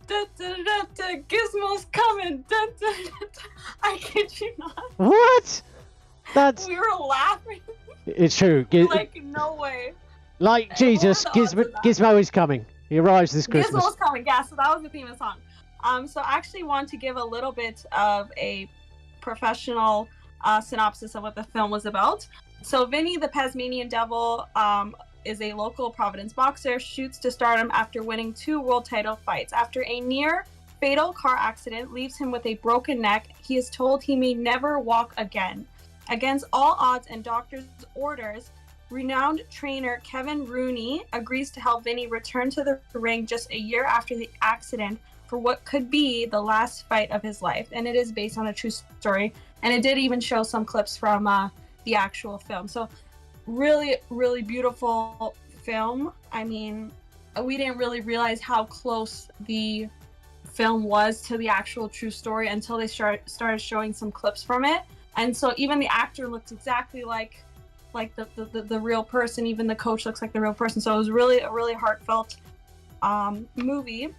da, da, da, da, Gizmo's coming. Da, da, da, da. I kid you not. What? That's... We were laughing It's true. like, no way. Like What Jesus, are the odds of that? Gizmo is coming. He arrives this Christmas. Gizmo's coming, yeah, so that was the theme of the song. So I actually want to give a little bit of a professional synopsis of what the film was about. So Vinny, the Tasmanian Devil, is a local Providence boxer, shoots to stardom after winning 2 world title fights. After a near fatal car accident leaves him with a broken neck, he is told he may never walk again. Against all odds and doctor's orders, renowned trainer Kevin Rooney agrees to help Vinny return to the ring just a year after the accident for what could be the last fight of his life. And it is based on a true story. And it did even show some clips from the actual film. So really, really beautiful film. I mean, we didn't really realize how close the film was to the actual true story until they started showing some clips from it. And so even the actor looked exactly like the real person. Even the coach looks like the real person. So it was really a really heartfelt movie.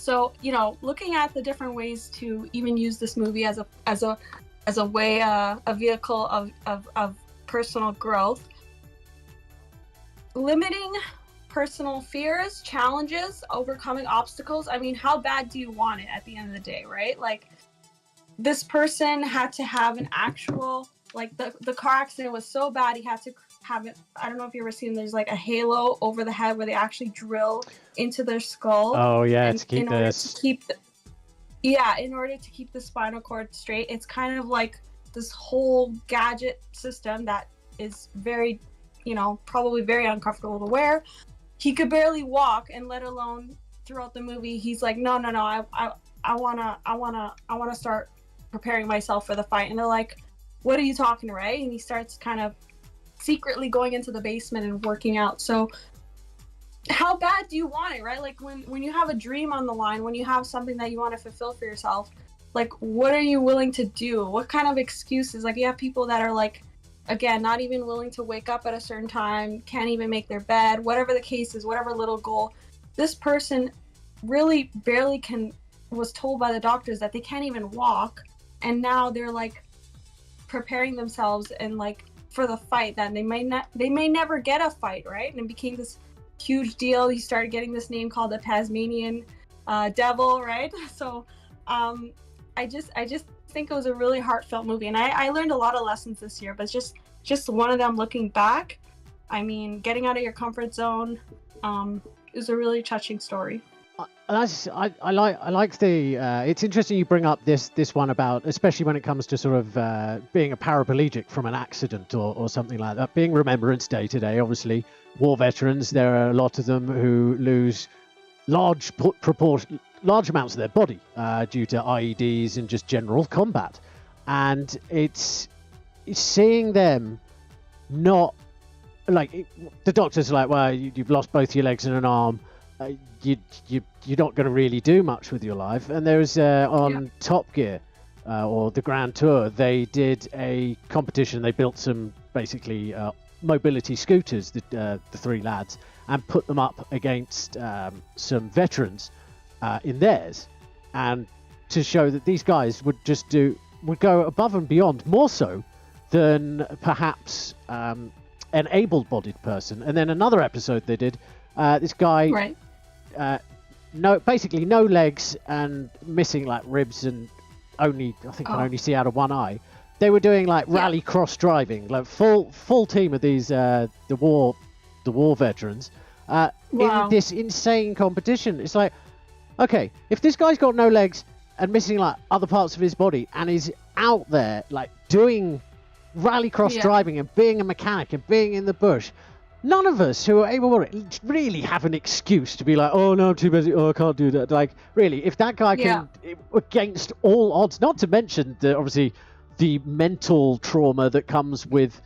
So, looking at the different ways to even use this movie as a way, a vehicle of personal growth, limiting personal fears, challenges, overcoming obstacles. I mean, how bad do you want it at the end of the day, right? Like, this person had to have an actual, like, the car accident was so bad he had to have it. I don't know if you've ever seen, there's like a halo over the head where they actually drill into their skull. Oh yeah, and to keep in order this. to keep in order to keep the spinal cord straight. It's kind of like this whole gadget system that is very, probably very uncomfortable to wear. He could barely walk, and let alone throughout the movie, he's like, no, I wanna start preparing myself for the fight. And they're like, what are you talking, right? And he starts kind of secretly going into the basement and working out. So how bad do you want it, right? Like, when you have a dream on the line, when you have something that you want to fulfill for yourself, like, what are you willing to do? What kind of excuses? Like, you have people that are like, again, not even willing to wake up at a certain time, can't even make their bed, whatever the case is, whatever little goal. This person really barely was told by the doctors that they can't even walk, and now they're like preparing themselves and like for the fight that they may never get a fight, right? And it became this huge deal. He started getting this name called the Tasmanian Devil, right? So I just think it was a really heartfelt movie, and I learned a lot of lessons this year, but just one of them looking back. I mean, getting out of your comfort zone is a really touching story. I like the. It's interesting you bring up this one about, especially when it comes to sort of being a paraplegic from an accident or something like that. Being Remembrance Day today, obviously, war veterans. There are a lot of them who lose large amounts of their body due to IEDs and just general combat, and it's seeing them not like the doctors are like, well, you've lost both your legs and an arm. You're not going to really do much with your life. And there was on Top Gear or the Grand Tour, they did a competition. They built some basically mobility scooters, the three lads, and put them up against some veterans in theirs, and to show that these guys would go above and beyond, more so than perhaps an able-bodied person. And then another episode they did, this guy. Right. Basically no legs and missing like ribs and can only see out of one eye. They were doing like rally cross driving, like full team of these the war veterans in this insane competition. It's like, okay, if this guy's got no legs and missing like other parts of his body and is out there like doing rally cross driving and being a mechanic and being in the bush, none of us who are able-bodied really have an excuse to be like, oh no, I'm too busy, oh I can't do that. Like, really, if that guy can, against all odds, not to mention obviously the mental trauma that comes with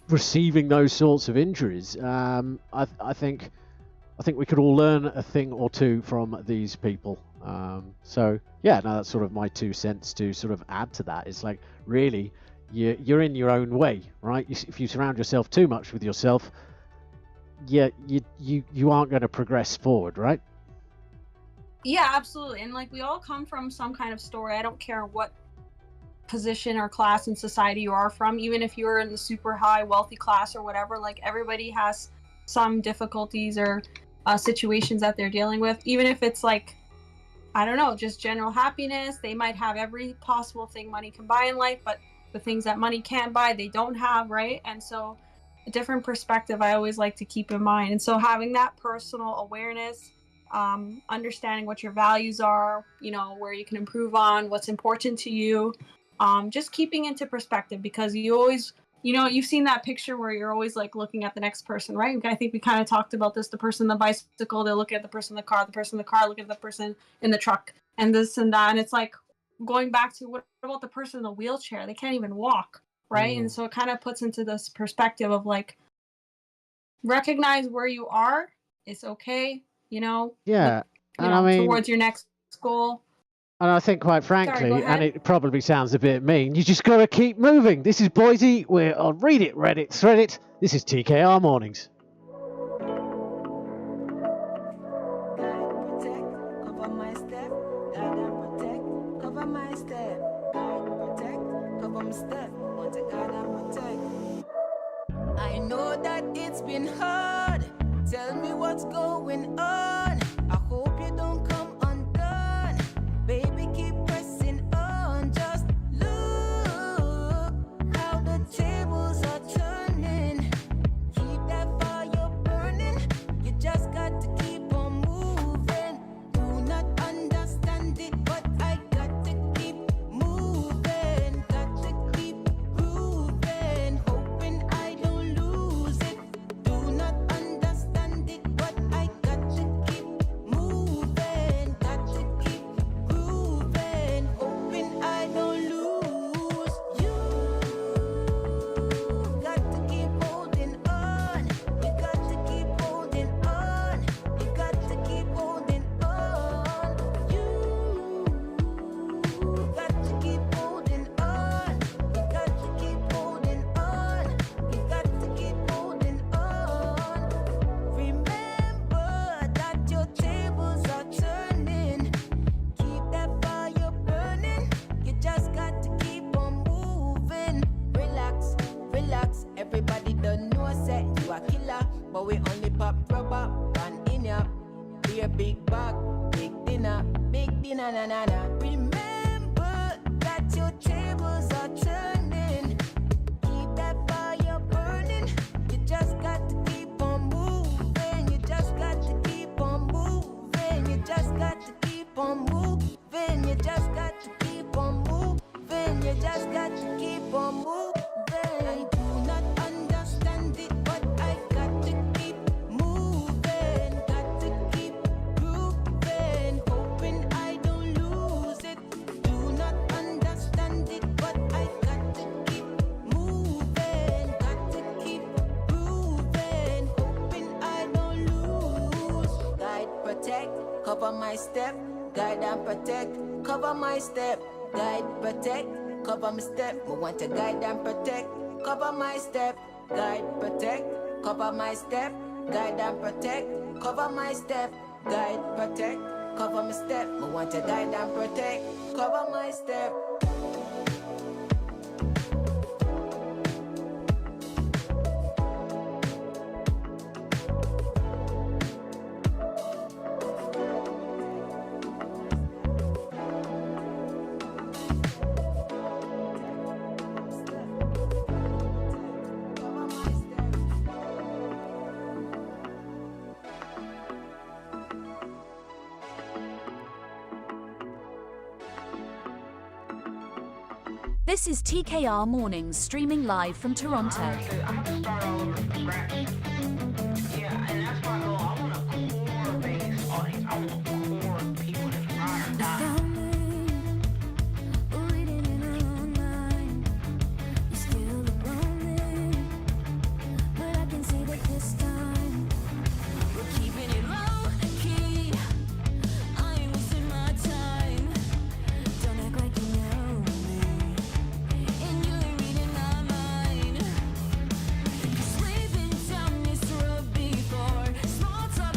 receiving those sorts of injuries, I think we could all learn a thing or two from these people. So yeah, no, that's sort of my 2 cents to sort of add to that. It's like, really, you're in your own way, right? If you surround yourself too much with yourself, you aren't going to progress forward, right? Yeah, absolutely. And like, we all come from some kind of story. I don't care what position or class in society you are from, even if you're in the super high wealthy class or whatever, like, everybody has some difficulties or situations that they're dealing with. Even if it's like, I don't know, just general happiness, they might have every possible thing money can buy in life, but the things that money can't buy, they don't have, right? And so a different perspective I always like to keep in mind. And so having that personal awareness, understanding what your values are, where you can improve on, what's important to you, just keeping into perspective, because you always, you've seen that picture where you're always like looking at the next person, right? I think we kind of talked about this, the person in the bicycle, they look at the person in the car, the person in the car look at the person in the truck, and this and that. And it's like, going back to, what about the person in the wheelchair? They can't even walk, right? And so it kind of puts into this perspective of like, recognize where you are. It's okay, towards your next goal. And I think, quite frankly, and it probably sounds a bit mean, you just got to keep moving. This is Boise. We're on Read It, Reddit, Thread It. This is TKR Mornings. cover my step, guide and protect, cover my step, guide, protect, cover my step, want to guide and protect. I know that it's been hard. Tell me what's going on. I hope you don't come undone. Baby, keep pressing on. Just look how the tables are turning. Keep that fire burning. You just got to keep on moving. Do not understand it, but I got to keep moving. Got to keep grooving. Hoping I don't lose it. Do not understand it, but I got to keep moving. Got to keep grooving. Hoping I don't lose you. Got to keep holding on. You got to keep holding on. You got to keep holding on. You got to keep holding on. You got to keep holding on. You got to keep holding on. Remember that your tables are turning. Keep that fire burning. You just got to keep on moving. Relax, relax. Everybody done know say you a killer, but we only pop rubber and in ya. Be a big bag, big dinner, na na na. Remember that your tables are turning. Keep that fire burning. You just got to keep on moving. You just got to keep on moving. You just got to keep on moving. You just got to keep on moving. You just got to keep on moving. I do not understand it, but I got to keep moving. Got to keep grooving. Hoping I don't lose it. Do not understand it, but I got to keep moving. Got to keep grooving. Hoping I don't lose. Guide, protect, cover my step. Guide and protect, cover my step. Guide, protect, cover my step. We want to guide and protect, cover my step. Guide, protect, cover my step. Guide and protect, cover my step. Guide, protect, cover my step. We want to guide and protect, cover my step. This is TKR Mornings, streaming live from Toronto. Honestly, I'm gonna start all over from scratch. Yeah, and that's my goal. I want a core base audience. I want core people that ride or die. Small talk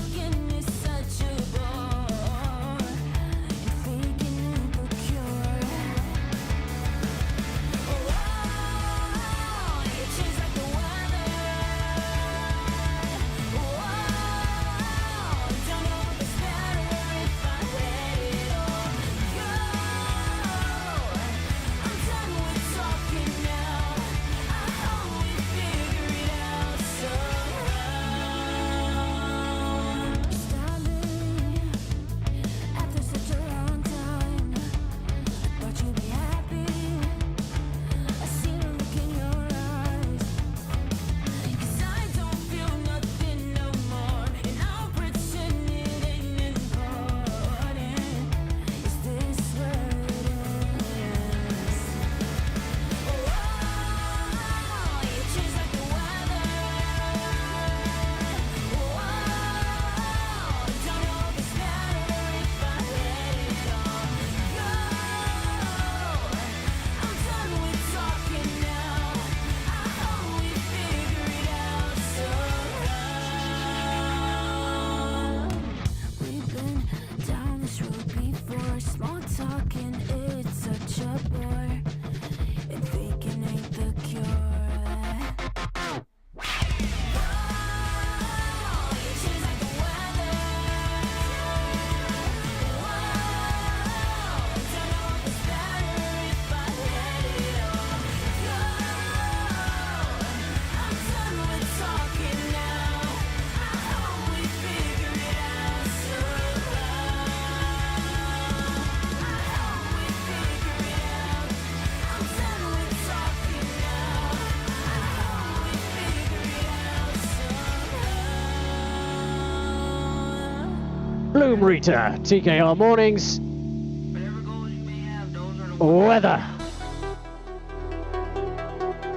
Boom Rita, TKR Mornings. Whatever goals you may have, those are the Weather.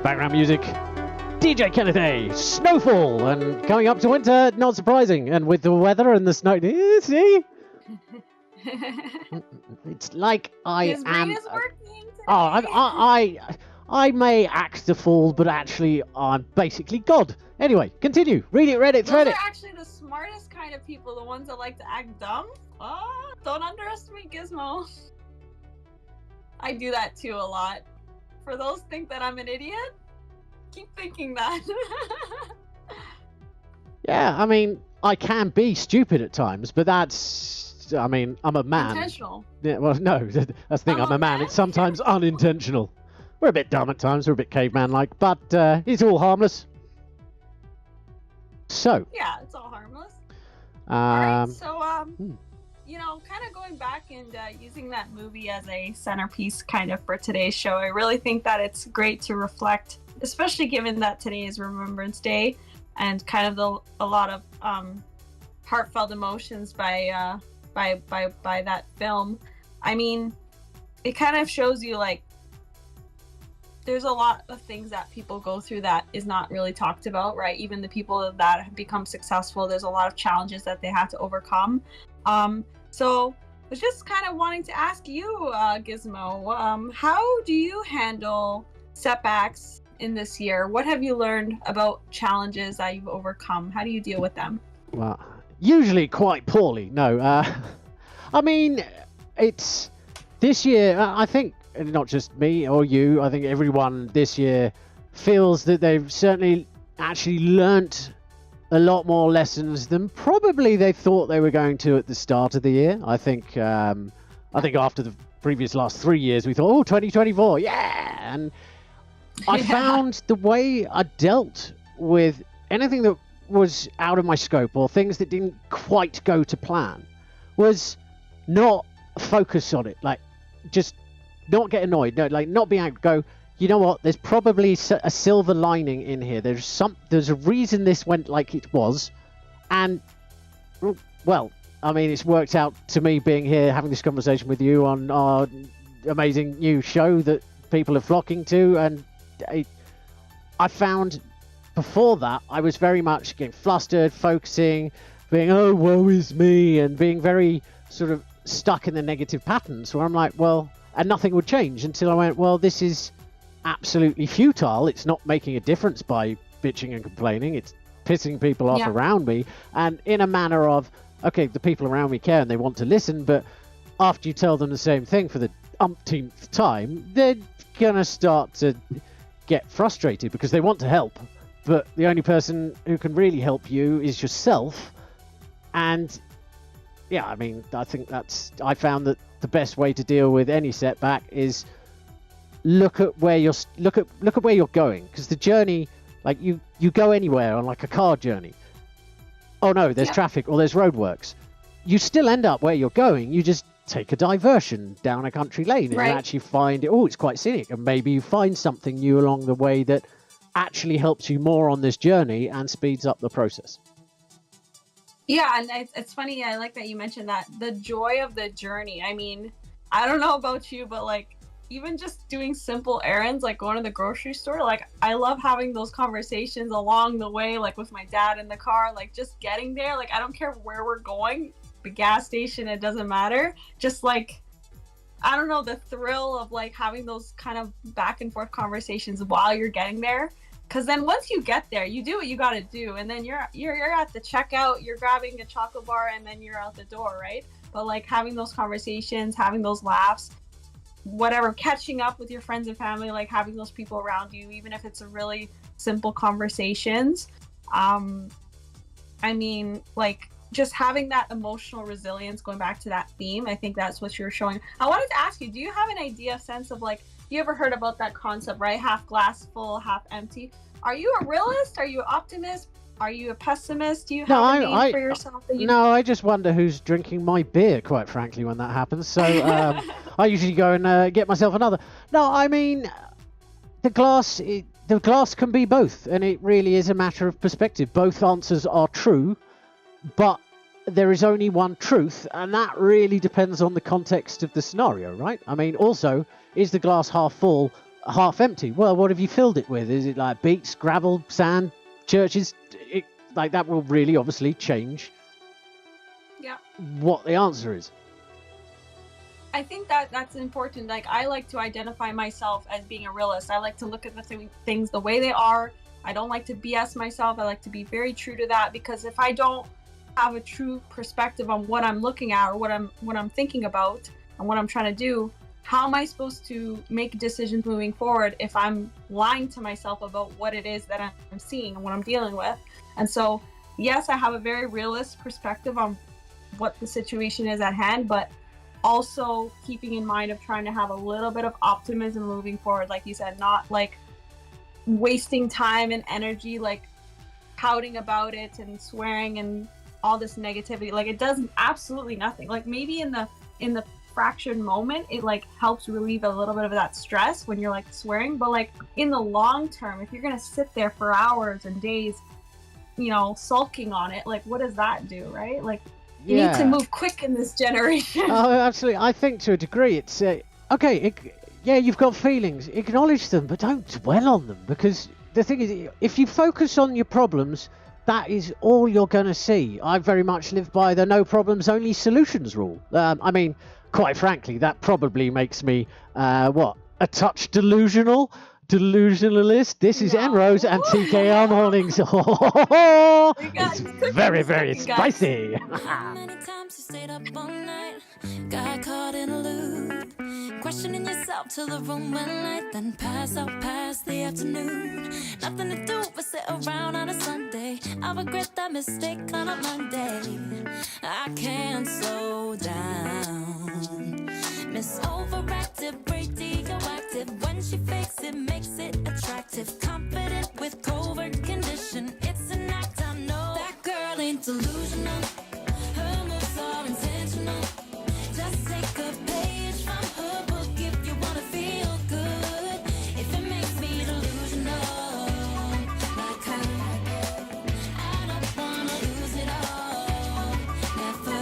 Background music. DJ Kenneth A. Snowfall. And coming up to winter, not surprising. And with the weather and the snow. See? It's like I His brain am. is working today. Oh, I may act the fool, but actually I'm basically God. Anyway, continue. Read it, read it, Those thread are it. actually the smartest kind of people, the ones that like to act dumb. Oh, don't underestimate Gizmo. I do that too a lot. For those think that I'm an idiot, keep thinking that. Yeah, I mean, I can be stupid at times, but that's, I mean, I'm a man. Intentional. Yeah, well, no, that's the thing. I'm a man. It's sometimes unintentional. We're a bit dumb at times. We're a bit caveman-like, but it's all harmless. So. Yeah, it's all harmless. Alright, so hmm. you know, kind of going back and using that movie as a centerpiece kind of for today's show, I really think that it's great to reflect, especially given that today is Remembrance Day and kind of a lot of heartfelt emotions by that film. I mean, it kind of shows you like there's a lot of things that people go through that is not really talked about, right? Even the people that have become successful, there's a lot of challenges that they have to overcome. So I was just kind of wanting to ask you, Gizmo, how do you handle setbacks in this year? What have you learned about challenges that you've overcome? How do you deal with them? Well, usually quite poorly. No, I mean, it's this year. I think not just me or you. I think everyone this year feels that they've certainly actually learnt a lot more lessons than probably they thought they were going to at the start of the year. I think after the previous last 3 years, we thought, 2024, yeah! And I found the way I dealt with anything that was out of my scope or things that didn't quite go to plan was not focus on it. Like, just not get annoyed. No, like, not be angry. Go, you know what? There's probably a silver lining in here. There's a reason this went like it was, and well, I mean, it's worked out to me being here having this conversation with you on our amazing new show that people are flocking to, and I found before that I was very much getting flustered, focusing, being woe is me, and being very sort of stuck in the negative patterns where I'm like, well, and nothing would change until I went, well, this is absolutely futile. It's not making a difference by bitching and complaining. It's pissing people off around me, and in a manner of, okay, the people around me care and they want to listen, but after you tell them the same thing for the umpteenth time, they're gonna start to get frustrated because they want to help, but the only person who can really help you is yourself. And yeah, I mean, I think I found that the best way to deal with any setback is look at where you're going, because the journey, like you go anywhere on like a car journey. Oh no, there's traffic or there's roadworks. You still end up where you're going. You just take a diversion down a country lane and you actually find it's quite scenic, and maybe you find something new along the way that actually helps you more on this journey and speeds up the process. Yeah, and it's funny. I like that you mentioned that, the joy of the journey. I mean, I don't know about you, but like even just doing simple errands, like going to the grocery store, like I love having those conversations along the way, like with my dad in the car, like just getting there. Like I don't care where we're going, the gas station, it doesn't matter. Just like, I don't know, the thrill of like having those kind of back and forth conversations while you're getting there. Because then once you get there, you do what you got to do, and then you're at the checkout, you're grabbing a chocolate bar, and then you're out the door, right? But like having those conversations, having those laughs, whatever, catching up with your friends and family, like having those people around you, even if it's a really simple conversations. I mean, like just having that emotional resilience, going back to that theme, I think that's what you're showing. I wanted to ask you, do you have an idea, sense of like, you ever heard about that concept, right? Half glass full, half empty. Are you a realist? Are you an optimist? Are you a pessimist? Do you have a name for yourself? No, I just wonder who's drinking my beer, quite frankly, when that happens. So I usually go and get myself another. No, I mean, the glass can be both, and it really is a matter of perspective. Both answers are true, but there is only one truth, and that really depends on the context of the scenario, right? I mean, also, is the glass half full, half empty? Well, what have you filled it with? Is it like beets, gravel, sand, churches? Like, that will really obviously change what the answer is. I think that that's important. Like, I like to identify myself as being a realist. I like to look at the things the way they are. I don't like to BS myself. I like to be very true to that, because if I don't have a true perspective on what I'm looking at or what I'm thinking about and what I'm trying to do, how am I supposed to make decisions moving forward if I'm lying to myself about what it is that I'm seeing and what I'm dealing with? And so, yes, I have a very realist perspective on what the situation is at hand, but also keeping in mind of trying to have a little bit of optimism moving forward. Like you said, not like wasting time and energy, like pouting about it and swearing and all this negativity. Like, it does absolutely nothing. Like, maybe in the fractured moment, it like helps relieve a little bit of that stress when you're like swearing, but like in the long term, if you're gonna sit there for hours and days, sulking on it, like, what does that do, right? Like, you need to move quick in this generation. Oh, absolutely. I think to a degree it's okay. You've got feelings, acknowledge them, but don't dwell on them, because the thing is, if you focus on your problems, that is all you're going to see. I very much live by the no problems, only solutions rule. I mean, quite frankly, that probably makes me, a touch delusionalist. This is Enrose and TKR Mornings. It's very, very spicy. How many times you stayed up all night, got caught in a loop, questioning yourself till the room went light, then pass out past the afternoon. Nothing to do but sit around on a Sunday. I regret that mistake on a Monday. I can't slow down. Miss overactive, radioactive. When she fakes it, makes it attractive. Confident with covert condition. It's an act, I know. That girl ain't delusional. Her moves are intentional. Just take a page from her book if you wanna feel good. If it makes me delusional, like her, I don't wanna lose it all. Never.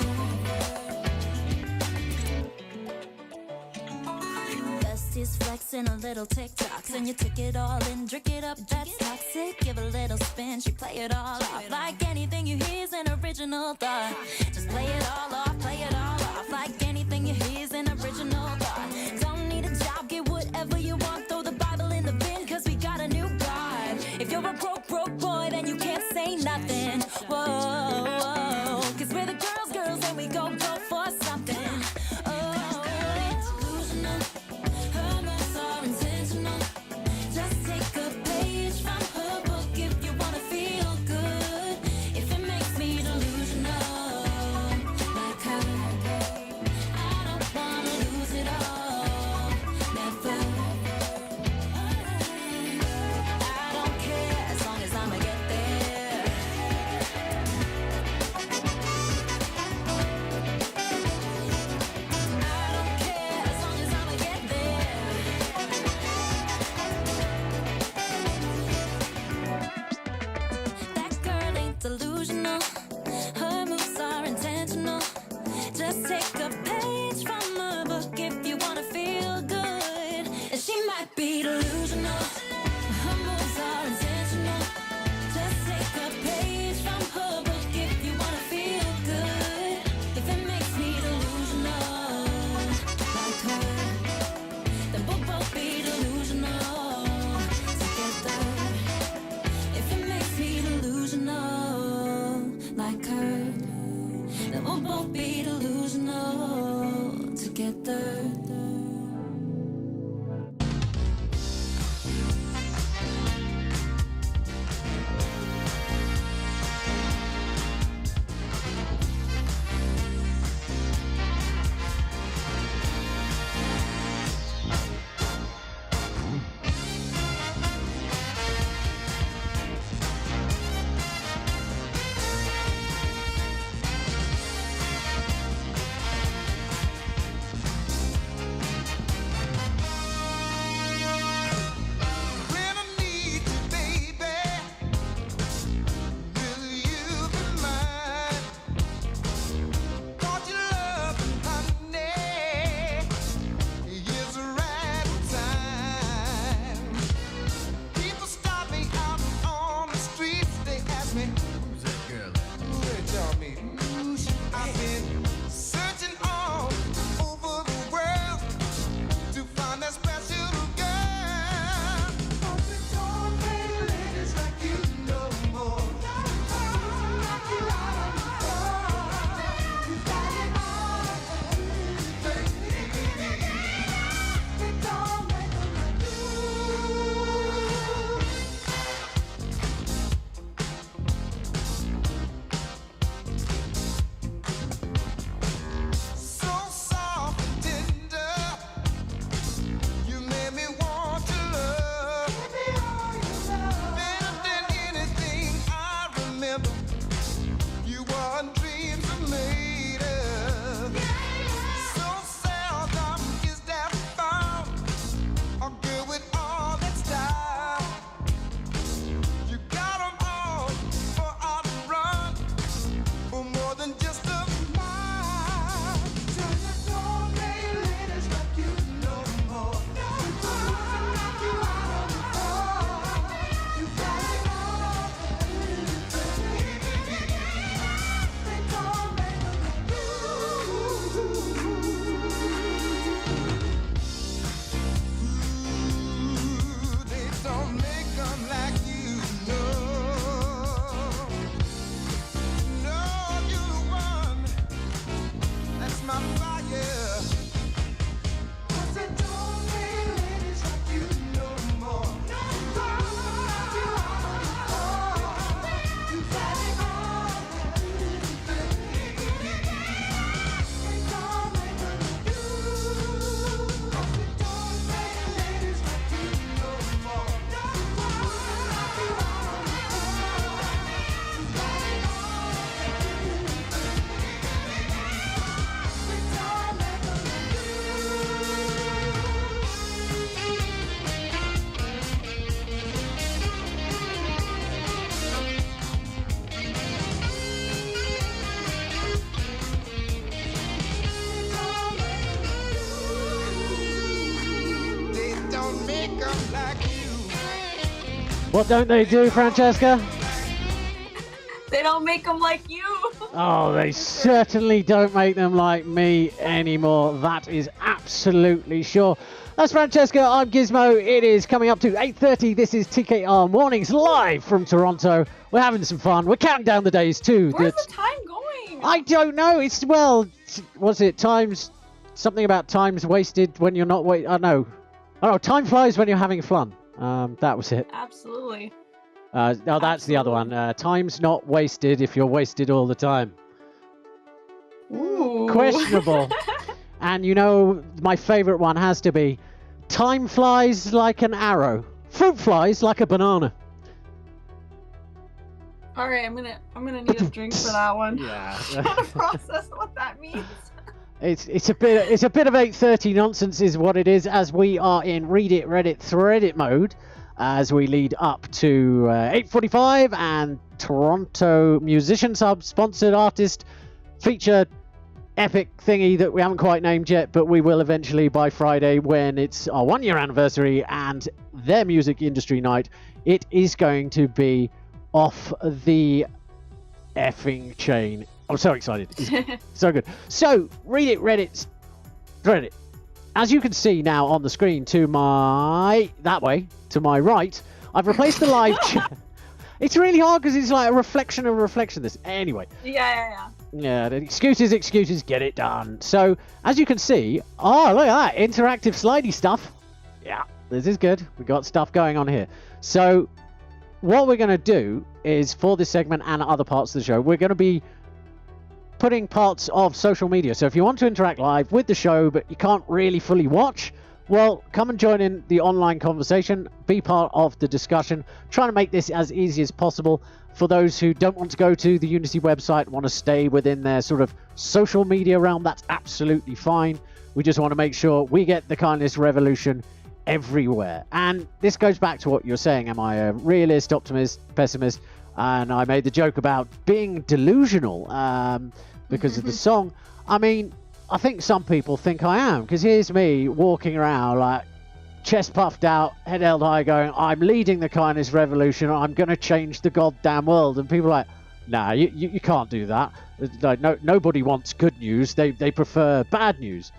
Besties flexing a little TikToks, and you took it all and drink it up. That's toxic. Give a little spin, she play it all off. Like anything you hear's an original thought. Just play it all off, play it all off. Like anything you hear's an original thought. Don't need a job, get whatever you want. Throw the Bible in the bin, cause we got a new God. If you're a broke boy, then you can't say nothing. Whoa, cause we're the girls, and we go for something. Delusional, her moves are intentional. Just take a page from her book if you wanna feel good. And she might be delusional, her moves are intentional. Just take a page from her book if you wanna feel good. If it makes me delusional, like her, then we'll both be delusional together. If it makes me delusional, like her, then we'll both be delusional together. What don't they do, Francesca? They don't make them like you. Oh, they certainly don't make them like me anymore. That is absolutely sure. That's Francesca. I'm Gizmo. It is coming up to 8:30. This is TKR Mornings live from Toronto. We're having some fun. We're counting down the days too. Where's the time going? I don't know. It's, well, was it times, something about times wasted when you're not I know. Oh, time flies when you're having fun. That was it. Absolutely. No, that's the other one. Time's not wasted if you're wasted all the time. Ooh. Questionable. And you know, my favourite one has to be, time flies like an arrow. Fruit flies like a banana. All right, I'm gonna need a drink for that one. Yeah. I'm trying to process what that means. It's a bit of 8:30 nonsense is what it is, as we are in Read It, Reddit, Thread It mode as we lead up to 8:45 and Toronto Musician Sub sponsored artist feature epic thingy that we haven't quite named yet, but we will eventually by Friday when it's our 1 year anniversary and their music industry night. It is going to be off the effing chain. I'm so excited. It's so good. So, Read It, Reddit, Thread It. As you can see now on the screen to my right, I've replaced the live chat. It's really hard because it's like a reflection of a reflection. This anyway. Yeah. Yeah, the excuses, get it done. So, as you can see, oh, look at that, interactive slidey stuff. Yeah, this is good. We got stuff going on here. So, what we're going to do is, for this segment and other parts of the show, we're going to be putting parts of social media. So if you want to interact live with the show, but you can't really fully watch, well, come and join in the online conversation, be part of the discussion, trying to make this as easy as possible. For those who don't want to go to the Unity website, want to stay within their sort of social media realm, that's absolutely fine. We just want to make sure we get the kindness revolution everywhere. And this goes back to what you're saying. Am I a realist, optimist, pessimist? And I made the joke about being delusional because of the song. I mean, I think some people think I am, because here's me walking around like chest puffed out, head held high, going, I'm leading the kindness revolution, I'm going to change the goddamn world. And people are like, nah, you can't do that. Like, nobody wants good news. They prefer bad news.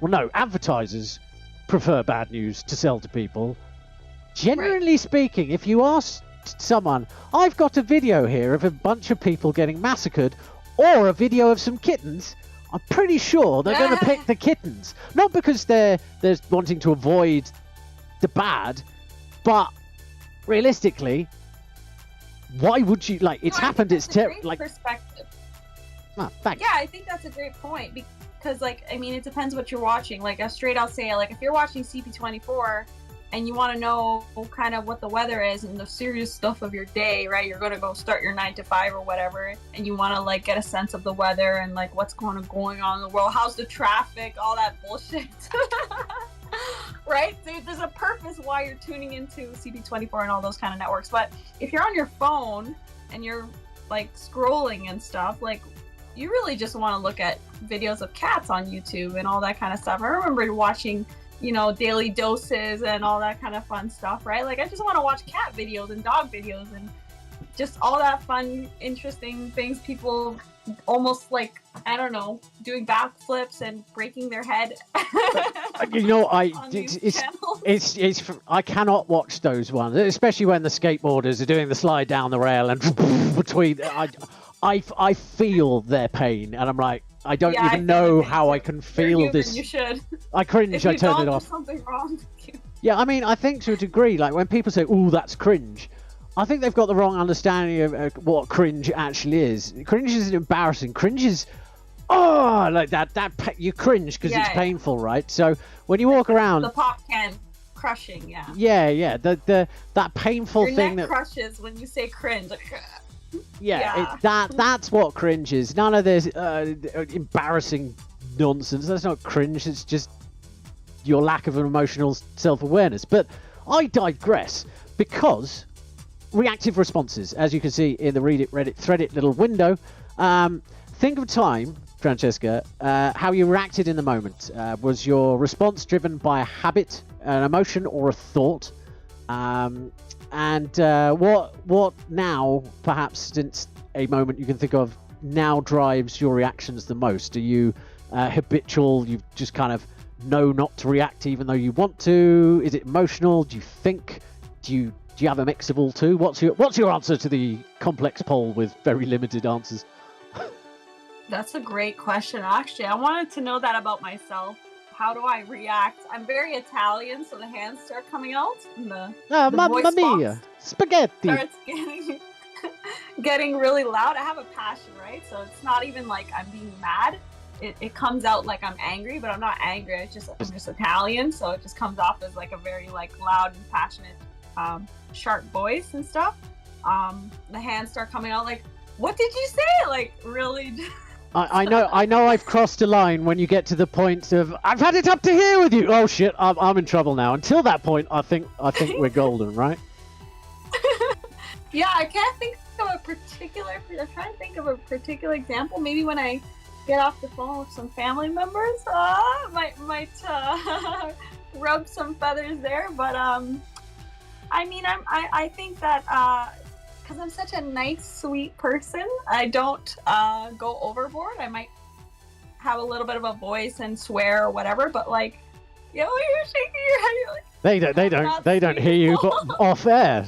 Well, no, advertisers prefer bad news to sell to people. Generally speaking, if you ask someone, I've got a video here of a bunch of people getting massacred, or a video of some kittens, I'm pretty sure they're going to pick the kittens. Not because they're wanting to avoid the bad, but realistically, why would you, like, it's happened, it's terrible. Like, perspective. Oh, thanks. Yeah, I think that's a great point, because, like, I mean, it depends what you're watching. Like, I'll say, like, if you're watching CP24 and you want to know kind of what the weather is and the serious stuff of your day, right? You're going to go start your 9 to 5 or whatever, and you want to, like, get a sense of the weather and, like, what's going on in the world, how's the traffic, all that bullshit. Right? There's a purpose why you're tuning into CP24 and all those kind of networks. But if you're on your phone and you're, like, scrolling and stuff, like, you really just want to look at videos of cats on YouTube and all that kind of stuff. I remember watching, you know, daily doses and all that kind of fun stuff, right? Like, I just want to watch cat videos and dog videos and just all that fun, interesting things. People almost, like, I don't know, doing backflips and breaking their head. You know, it's I cannot watch those ones, especially when the skateboarders are doing the slide down the rail and between. I feel their pain, and I'm like, I don't even know how I can feel this. You should. I cringe. If you I turn don't, it off. there's something wrong with you. Yeah, I mean, I think to a degree, like when people say, "Oh, that's cringe," I think they've got the wrong understanding of what cringe actually is. Cringe isn't embarrassing. Cringe is, oh, like that you cringe because it's painful, right? So when you walk around, the pop can crushing, yeah. Yeah, that painful Your thing neck that crushes when you say cringe. Like, that's what cringe is. None of this embarrassing nonsense. That's not cringe. It's just your lack of an emotional self-awareness. But I digress, because reactive responses, as you can see in the Read It, Reddit, Thread It little window. Think of a time Francesca, how you reacted in the moment. Was your response driven by a habit, an emotion, or a thought? And what now, perhaps since a moment you can think of, now drives your reactions the most? Are you habitual? You just kind of know not to react even though you want to? Is it emotional? Do you think? Do you have a mix of all two? What's your answer to the complex poll with very limited answers? That's a great question. Actually, I wanted to know that about myself. How do I react? I'm very Italian, so the hands start coming out, and the Mamma voice mia, box spaghetti. starts getting really loud. I have a passion, right? So it's not even like I'm being mad. It comes out like I'm angry, but I'm not angry. I'm just Italian, so it just comes off as like a very like loud and passionate, sharp voice and stuff. The hands start coming out like, what did you say? Like really. I know I've crossed a line when you get to the point of I've had it up to here with you. Oh shit, I'm in trouble now. Until that point, I think we're golden, right? Yeah, I can't think of a particular. I'm trying to think of a particular example. Maybe when I get off the phone with some family members, might rub some feathers there. But I mean, I think that because I'm such a nice, sweet person, I don't go overboard. I might have a little bit of a voice and swear or whatever, but like, you're shaking your head. You're like, they don't hear you, but off air.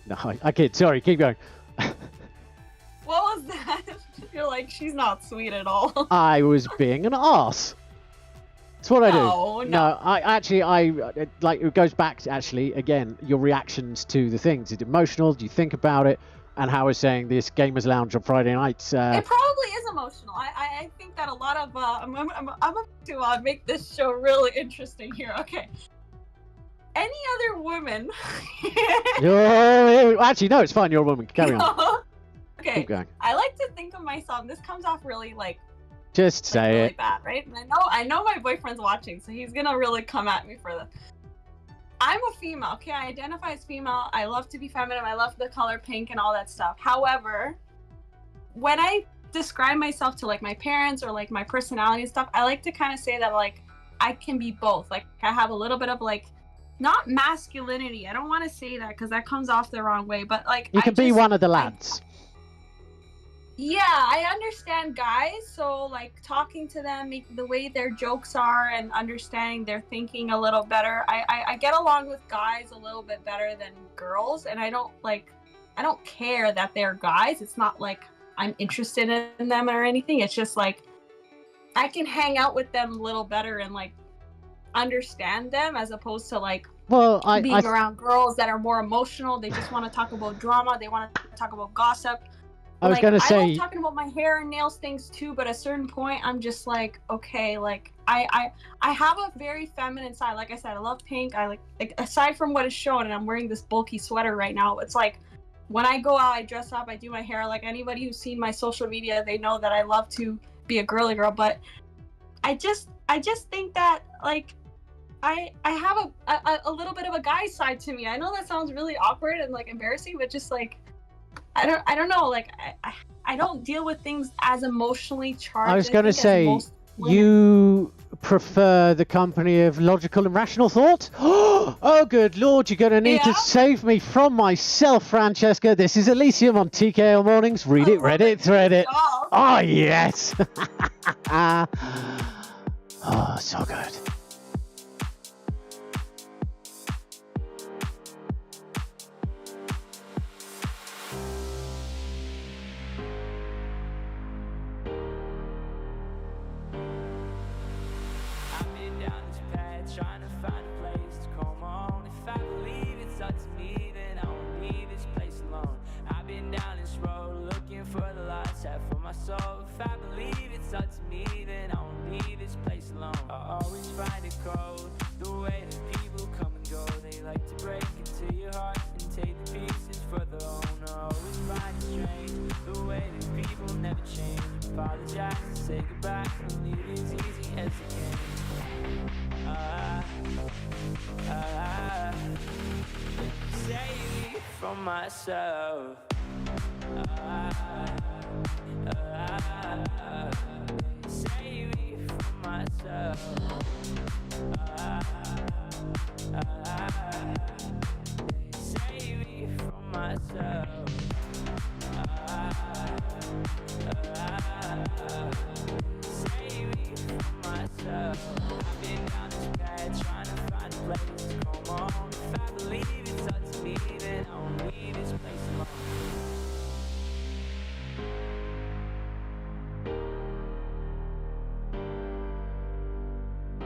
No, I kid. Sorry, keep going. What was that? You're like, she's not sweet at all. I was being an arse. That's what I do. No. I like, it goes back to actually, again, your reactions to the things. Is it emotional? Do you think about it? And how I was saying this Gamers Lounge on Friday nights. It probably is emotional. I think that a lot of I'm about to make this show really interesting here. Okay. Any other woman? Actually, no, it's fine. You're a woman. Carry on. Okay. Keep going. I like to think of myself. This comes off really like. Just say really it. Bad, right? And I know my boyfriend's watching, so he's gonna really come at me for this. I'm a female, okay? I identify as female. I love to be feminine. I love the color pink and all that stuff. However, when I describe myself to like my parents or like my personality and stuff, I like to kind of say that like I can be both. Like I have a little bit of like not masculinity. I don't want to say that because that comes off the wrong way, but like you can be one of the lads. Yeah, I understand guys, so like talking to them, the way their jokes are and understanding their thinking a little better. I get along with guys a little bit better than girls, and I don't care that they're guys. It's not like I'm interested in them or anything. It's just like I can hang out with them a little better and like understand them as opposed to like being around girls that are more emotional. They just want to talk about drama. They want to talk about gossip. I was gonna say, I love talking about my hair and nails things too, but at a certain point, I'm just like, okay, like I have a very feminine side. Like I said, I love pink. I like aside from what is shown, and I'm wearing this bulky sweater right now. It's like when I go out, I dress up, I do my hair. Like anybody who's seen my social media, they know that I love to be a girly girl. But I just think that like I have a little bit of a guy side to me. I know that sounds really awkward and like embarrassing, but just like. I don't know, like I don't deal with things as emotionally charged. I was going to say, you prefer the company of logical and rational thought? Oh, good Lord, you're going to need to save me from myself, Francesca. This is Elysium on TKL Mornings. Read it, read it, thread it. Oh, yes. Oh, so good. Trying to find a place to come on. If I believe it's up to me, then I won't leave this place alone. I've been down this road looking for the lost half of my soul. If I believe it's up to me, then I won't leave this place alone. I always find it cold, the way that people come and go. They like to break into your heart and take the pieces for their own. I always find it strange, the way that people never change. Apologize and say goodbye and leave it as easy as you can. Save me from myself. myself. Save me from myself. Save me from myself. I've been down this path trying to find a place to come home. If I believe it's up to me, then I won't leave this place alone.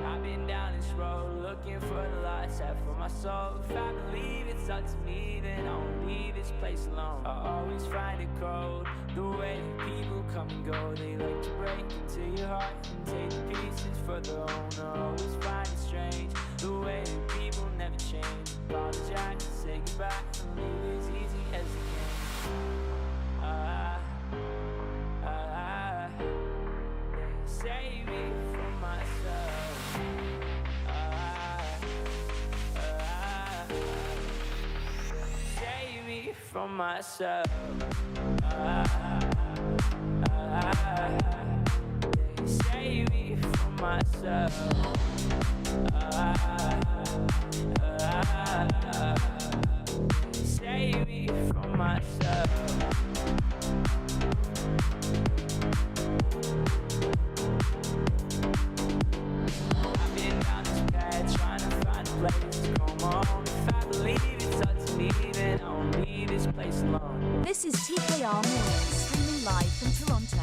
I've been down this road looking for the light set for my soul. If I believe it's up to me, then I won't leave this place alone. I always find it cold, the way that people come and go. They like to break into your heart and take the pieces for their own. I always find it strange, the way that people never change. Apologize and say goodbye and leave as easy as they can. Save me from myself. Save me from myself. Save me from myself. Save me from myself. I've been down this path trying to find a place to come home. If I believe it's up to me, then I won't leave this place alone. This is TKR Mornings, streaming live from Toronto.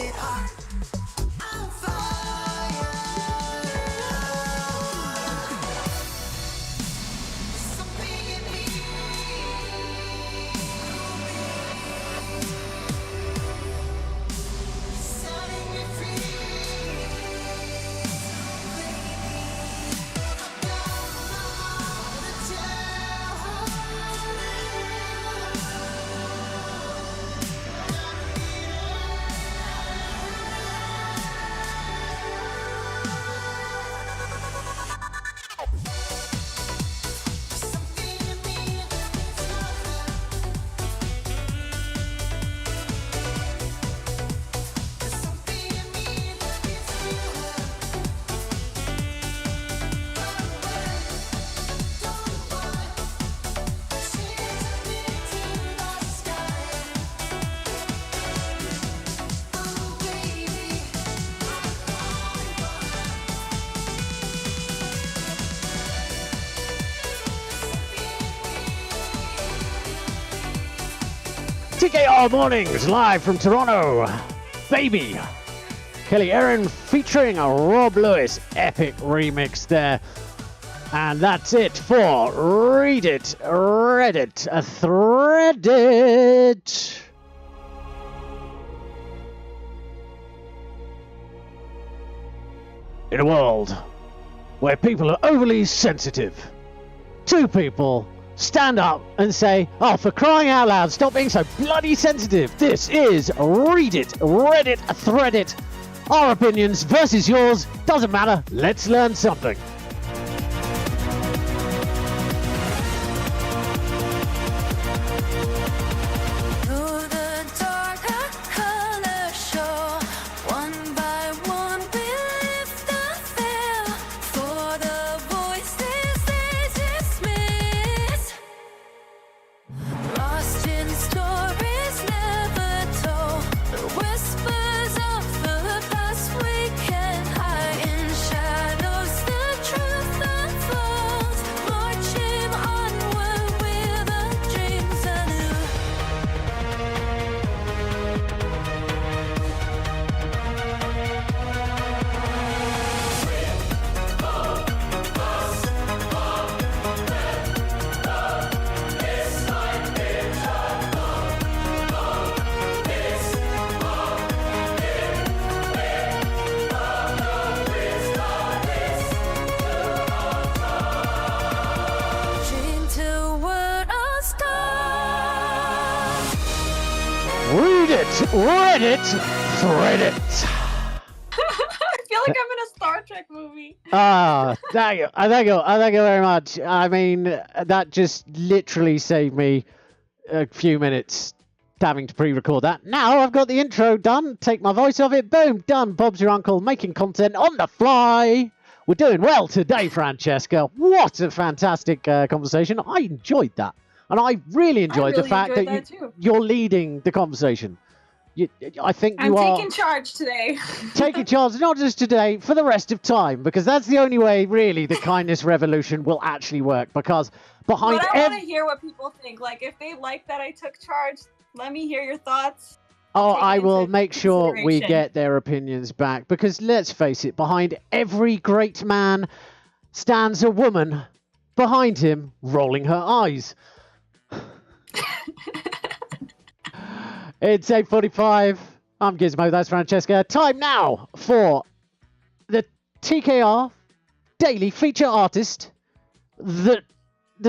It hard. TKR Mornings, live from Toronto. Baby. Kelly Erin featuring a Rob Lewis epic remix there. And that's it for Read It, Read It, Thread It. In a world where people are overly sensitive, two people stand up and say, oh, for crying out loud, stop being so bloody sensitive. This is Read It, Read It, Thread It. Our opinions versus yours. Doesn't matter. Let's learn something. Through the dark, a color show. One by one, we lift the veil. For the voices they dismiss. Lost in stories never told. The whispers of the past we can't hide. In shadows, the truth unfolds. Marching onward with our dreams anew. Dream toward a star. Read it, read it, thread it. I feel like I'm in a Star Trek movie. Ah, thank you. Thank you very much. I mean, that just literally saved me a few minutes having to pre-record that. Now I've got the intro done, take my voice off it, boom, done. Bob's your uncle, making content on the fly. We're doing well today, Francesca. What a fantastic conversation. I enjoyed that. And I really enjoyed the really fact enjoyed that that too. you're leading the conversation. I think I'm you are taking charge today. taking charge, not just today, for the rest of time, because that's the only way, really, the kindness revolution will actually work. Because behind But I want to hear what people think. Like, if they like that I took charge, let me hear your thoughts. Oh, take I into will make sure we consideration. get their opinions back, because let's face it, behind every great man stands a woman behind him rolling her eyes. It's 8:45. I'm Gizmo, that's Francesca. Time now for the TKR Daily Feature Artist. The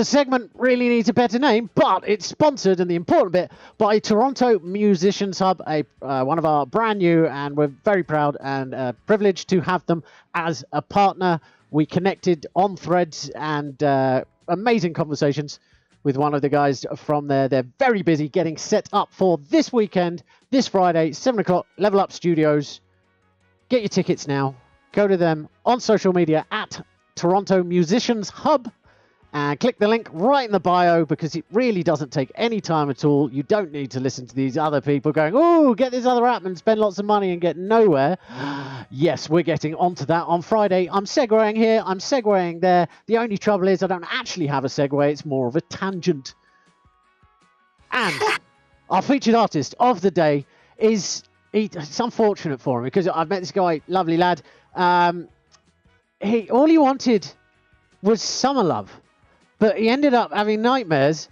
segment really needs a better name, but it's sponsored, and the important bit, by Toronto Musicians Hub, one of our brand new, and we're very proud and privileged to have them as a partner. We connected on Threads and amazing conversations with one of the guys from there. They're very busy getting set up for this weekend, this Friday, 7 o'clock, Level Up Studios. Get your tickets now. Go to them on social media at Toronto Musicians Hub and click the link right in the bio, because it really doesn't take any time at all. You don't need to listen to these other people going, oh, get this other app and spend lots of money and get nowhere. Yes, we're getting onto that on Friday. I'm segueing here, I'm segueing there. The only trouble is I don't actually have a segue, it's more of a tangent. And our featured artist of the day is, it's unfortunate for him, because I've met this guy, lovely lad. All he wanted was summer love, but he ended up having nightmares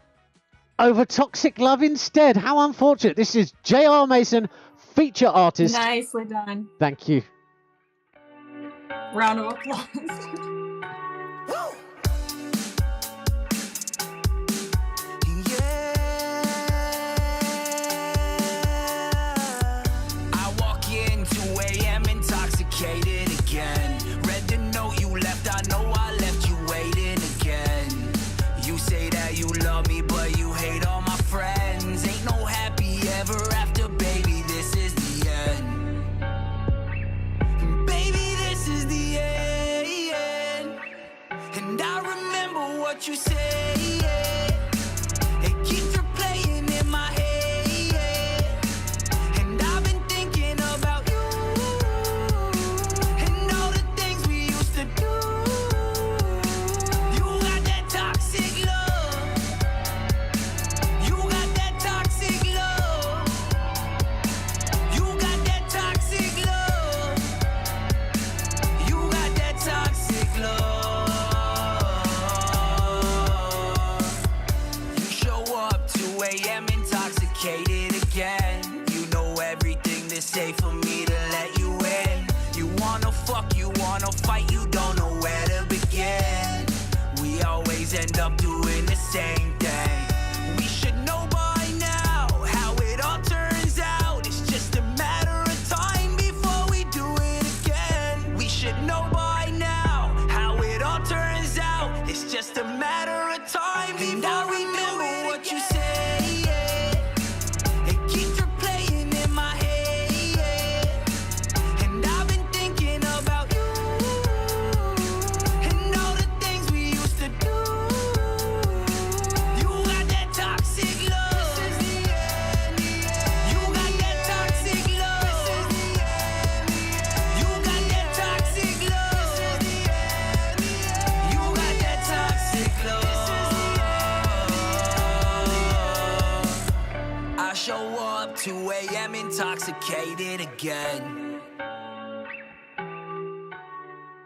over toxic love instead. How unfortunate. This is J.R. Mason, feature artist. Nicely done. Thank you. Round of applause. I walk in 2 a.m. intoxicated again. Read the note you left, I know I left you waiting again. You say that you love me, but you hate all my friends. Ain't no happy ever after, baby, this is the end. Baby, this is the end. And I remember what you said. It keeps replaying in my head. And I've been thinking about you and all the things we used to do. You got that toxic love. You got that toxic love. safe for me to let you in. You wanna fuck, you wanna fight, you don't know where to begin. We always end up doing the same thing. We should know by now how it all turns out. It's just a matter of time before we do it again. We should know by now how it all turns out. It's just a matter of time before we remember what you say. It keeps replaying in my head, and I've been thinking about you and all the things we used to do. You got that toxic love. This is the end. You got that toxic love. This is the end. You got that toxic love. This is the end. You got that toxic love. I show up 2 a.m. intoxicated again.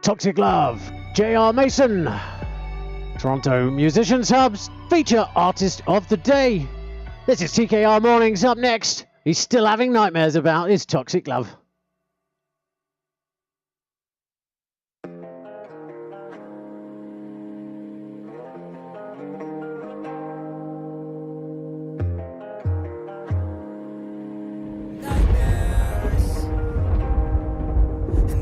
Toxic Love, J.R. Mason. Toronto Musicians Hub's feature artist of the day. This is TKR Mornings. Up next, he's still having nightmares about his toxic love.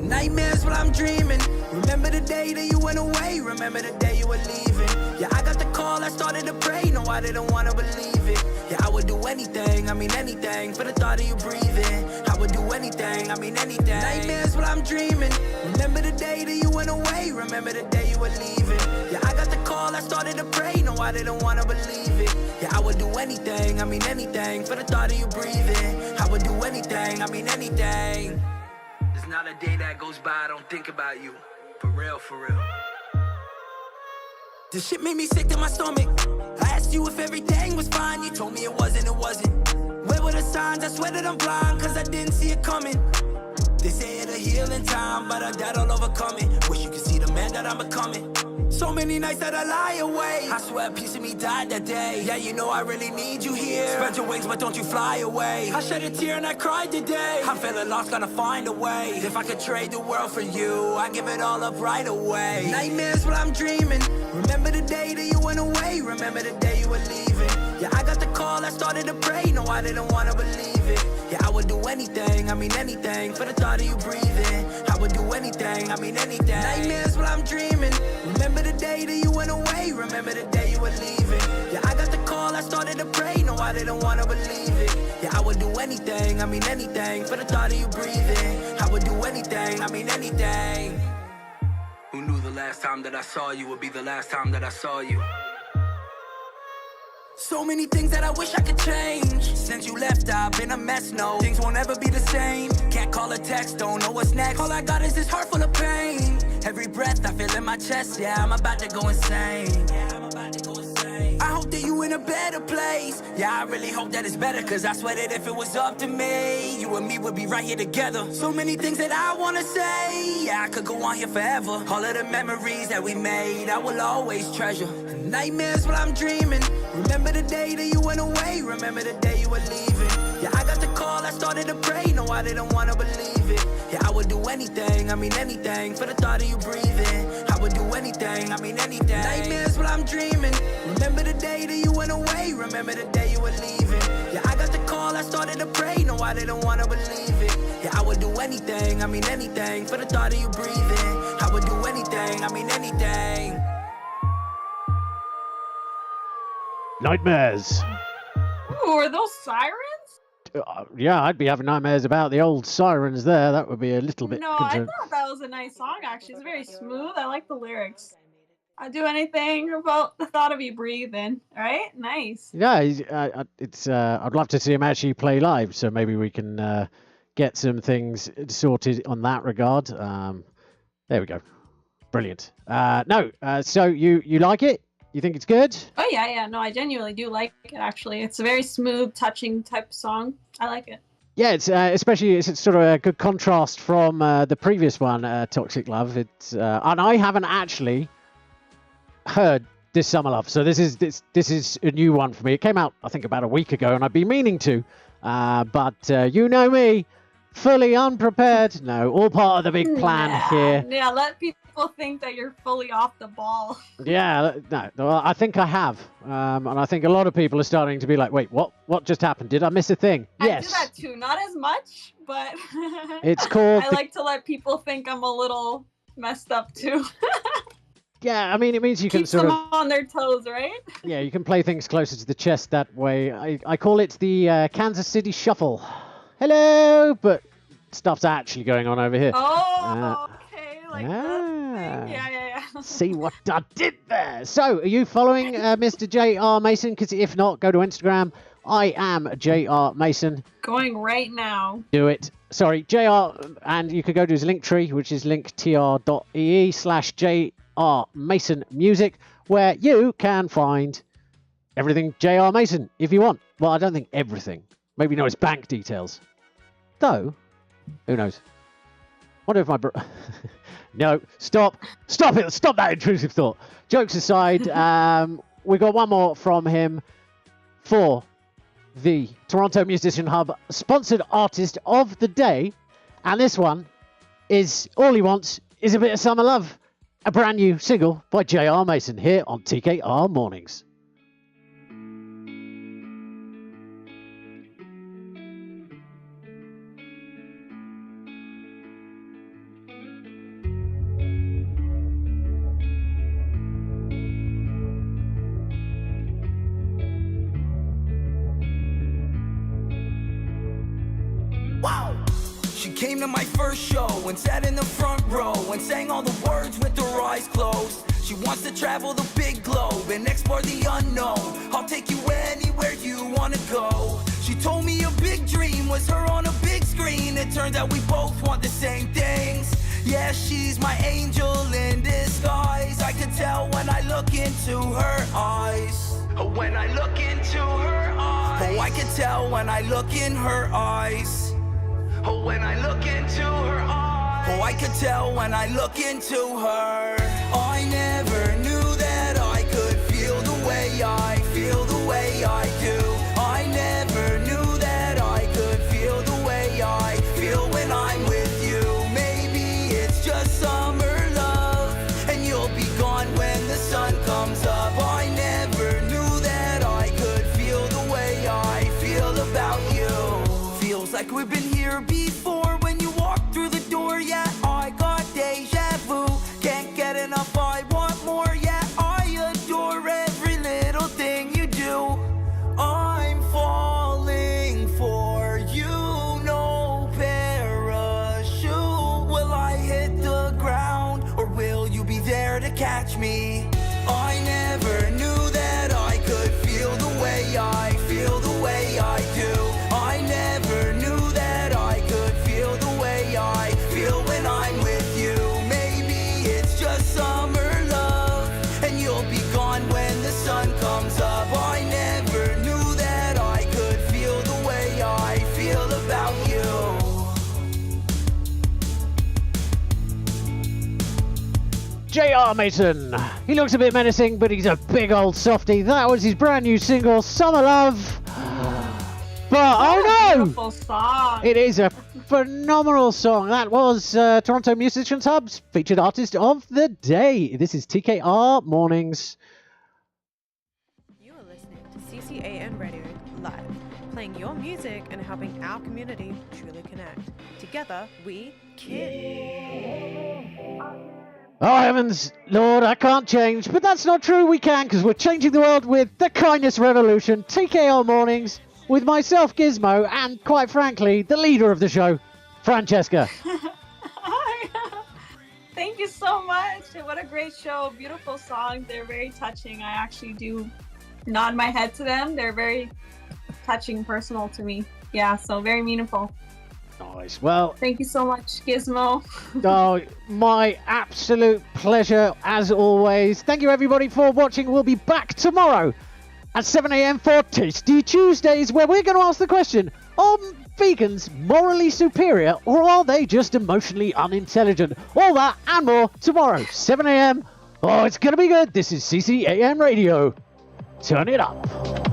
Nightmares while I'm dreaming. Remember the day that you went away. Remember the day you were leaving. Yeah, I got the call, I started to pray. No, I didn't want to believe it. Yeah, I would do anything, I mean anything, for the thought of you breathing. I would do anything, I mean anything. Nightmares while I'm dreaming. Remember the day that you went away. Remember the day you were leaving. Yeah, I got the call, I started to pray. No, I didn't want to believe it. Yeah, I would do anything, I mean anything, for the thought of you breathing. I would do anything, I mean anything. There's not a day that goes by I don't think about you. For real, for real. This shit made me sick to my stomach. I asked you if everything was fine. You told me it wasn't, it wasn't. Where were the signs? I swear that I'm blind, cause I didn't see it coming. They say it'll heal in time, but I doubt I'll overcome it. Wish you could see the man that I'm becoming. So many nights that I lie away. I swear a piece of me died that day. Yeah, you know I really need you here. Spread your wings, but don't you fly away. I shed a tear and I cried today. I'm feeling lost, gonna find a way. If I could trade the world for you, I'd give it all up right away. Nightmares while I'm dreaming. Remember the day that you went away. Remember the day you were leaving. Yeah, I got the call, I started to pray. No, I didn't want to believe it. Yeah, I would do anything, I mean anything, for the thought of you breathing. I would do anything, I mean anything. Nightmares while I'm dreaming. Remember the day that you went away. Remember the day you were leaving. Yeah, I got the call, I started to pray. No, I didn't want to believe it. Yeah, I would do anything, I mean anything, for the thought of you breathing. I would do anything, I mean anything. Who knew the last time that I saw you would be the last time that I saw you? So many things that I wish I could change. Since you left, I've been a mess, no. Things won't ever be the same. Can't call a text, don't know what's next. All I got is this heart full of pain. Every breath I feel in my chest, yeah, I'm about to go insane. I hope that you in a better place. Yeah, I really hope that it's better, cause I swear that if it was up to me, you and me would be right here together. So many things that I wanna say. Yeah, I could go on here forever. All of the memories that we made, I will always treasure. Nightmares while I'm dreaming. Remember the day that you went away. Remember the day you were leaving. Yeah, I got the call, I started to pray. No, I didn't want to believe it. Yeah, I would do anything, I mean anything, for the thought of you breathing. I would do anything, I mean anything. Nightmares while I'm dreaming. Remember the day that you went away. Remember the day you were leaving. Yeah, I got the call, I started to pray. No, I didn't want to believe it. Yeah, I would do anything, I mean anything, for the thought of you breathing. I would do anything, I mean anything. Nightmares. Ooh, are those sirens? Yeah, I'd be having nightmares about the old sirens there. That would be a little bit No, I concerned. thought that was a nice song, actually. It's very smooth. I like the lyrics. I'd do anything about the thought of you breathing. All right? Nice. Yeah, I'd love to see him actually play live, so maybe we can get some things sorted on that regard. There we go. Brilliant. So you like it? You think it's good? Oh, yeah. No, I genuinely do like it, actually. It's a very smooth, touching type song. I like it. Yeah, it's especially it's sort of a good contrast from the previous one, Toxic Love. It's and I haven't actually heard this Summer Love, so this is a new one for me. It came out, I think, about a week ago, and I've been meaning to, but you know me, fully unprepared. No, all part of the big plan here. Yeah, let people think that you're fully off the ball. Yeah, no, well, I think I have. And I think a lot of people are starting to be like, wait, what just happened? Did I miss a thing? Yes. I do that too, not as much, but It's called I like to let people think I'm a little messed up too. Yeah, I mean, it means you can Keeps sort them of... on their toes, right? Yeah, you can play things closer to the chest that way. I call it the Kansas City Shuffle. Hello! But stuff's actually going on over here. Oh, okay. Like that Ah. thing. Yeah. See what I did there. So, are you following Mr. J.R. Mason? Because if not, go to Instagram. I am J.R. Mason. Going right now. Do it. Sorry, J.R. And you could go to his link tree, which is linktr.ee/J.R. Mason Music, where you can find everything J.R. Mason if you want. Well, I don't think everything. Maybe not his bank details. Though, who knows? What if my No, stop it, stop that intrusive thought. Jokes aside, we got one more from him for the Toronto Musician Hub sponsored artist of the day, and this one is all he wants is a bit of summer love, a brand new single by J.R. Mason here on TKR Mornings. She came to my first show and sat in the front row and sang all the words with her eyes closed. She wants to travel the big globe and explore the unknown. I'll take you anywhere you wanna go. She told me a big dream was her on a big screen. It turns out we both want the same things. Yeah, she's my angel in disguise. I can tell when I look into her eyes. When I look into her eyes. Oh, I can tell when I look in her eyes. Oh, when I look into her eyes. Oh, I could tell when I look into her. I never knew that I could feel the way I feel the way I do. I never knew that I could feel the way I feel when I'm with you. Maybe it's just summer love, and you'll be gone when the sun comes up. I never knew that I could feel the way I feel about you. Feels like we've been here before when you walk through the door. Yeah, I got deja vu. Can't get enough, I want more. Yeah, I adore every little thing you do. I'm falling for you, no parachute. Will I hit the ground or will you be there to catch me? I never knew that I could feel the way I feel the way I do. I never knew that I could feel the way I feel when I'm with you. Maybe it's just summer love, and you'll be gone when the sun comes up. I never knew that I could feel the way I feel about you. J.R. Mason. He looks a bit menacing, but he's a big old softie. That was his brand new single, Summer Love. But oh no! Beautiful song. It is a phenomenal song. That was Toronto Musicians Hub's featured artist of the day. This is TKR Mornings. You are listening to CCAN Radio Live, playing your music and helping our community truly connect. Together, we can. Oh heavens, Lord, I can't change. But that's not true, we can, because we're changing the world with the Kindness Revolution, TKR Mornings, with myself, Gizmo, and quite frankly, the leader of the show, Francesca. Thank you so much. What a great show. Beautiful songs. They're very touching. I actually do nod my head to them. They're very touching, personal to me. Yeah, so very meaningful. Nice. Well, thank you so much, Gizmo. Oh, my absolute pleasure, as always. Thank you, everybody, for watching. We'll be back tomorrow at 7 a.m. for Tasty Tuesdays, where we're going to ask the question, are vegans morally superior, or are they just emotionally unintelligent? All that and more tomorrow, 7 a.m. Oh, it's going to be good. This is CCAM Radio. Turn it up.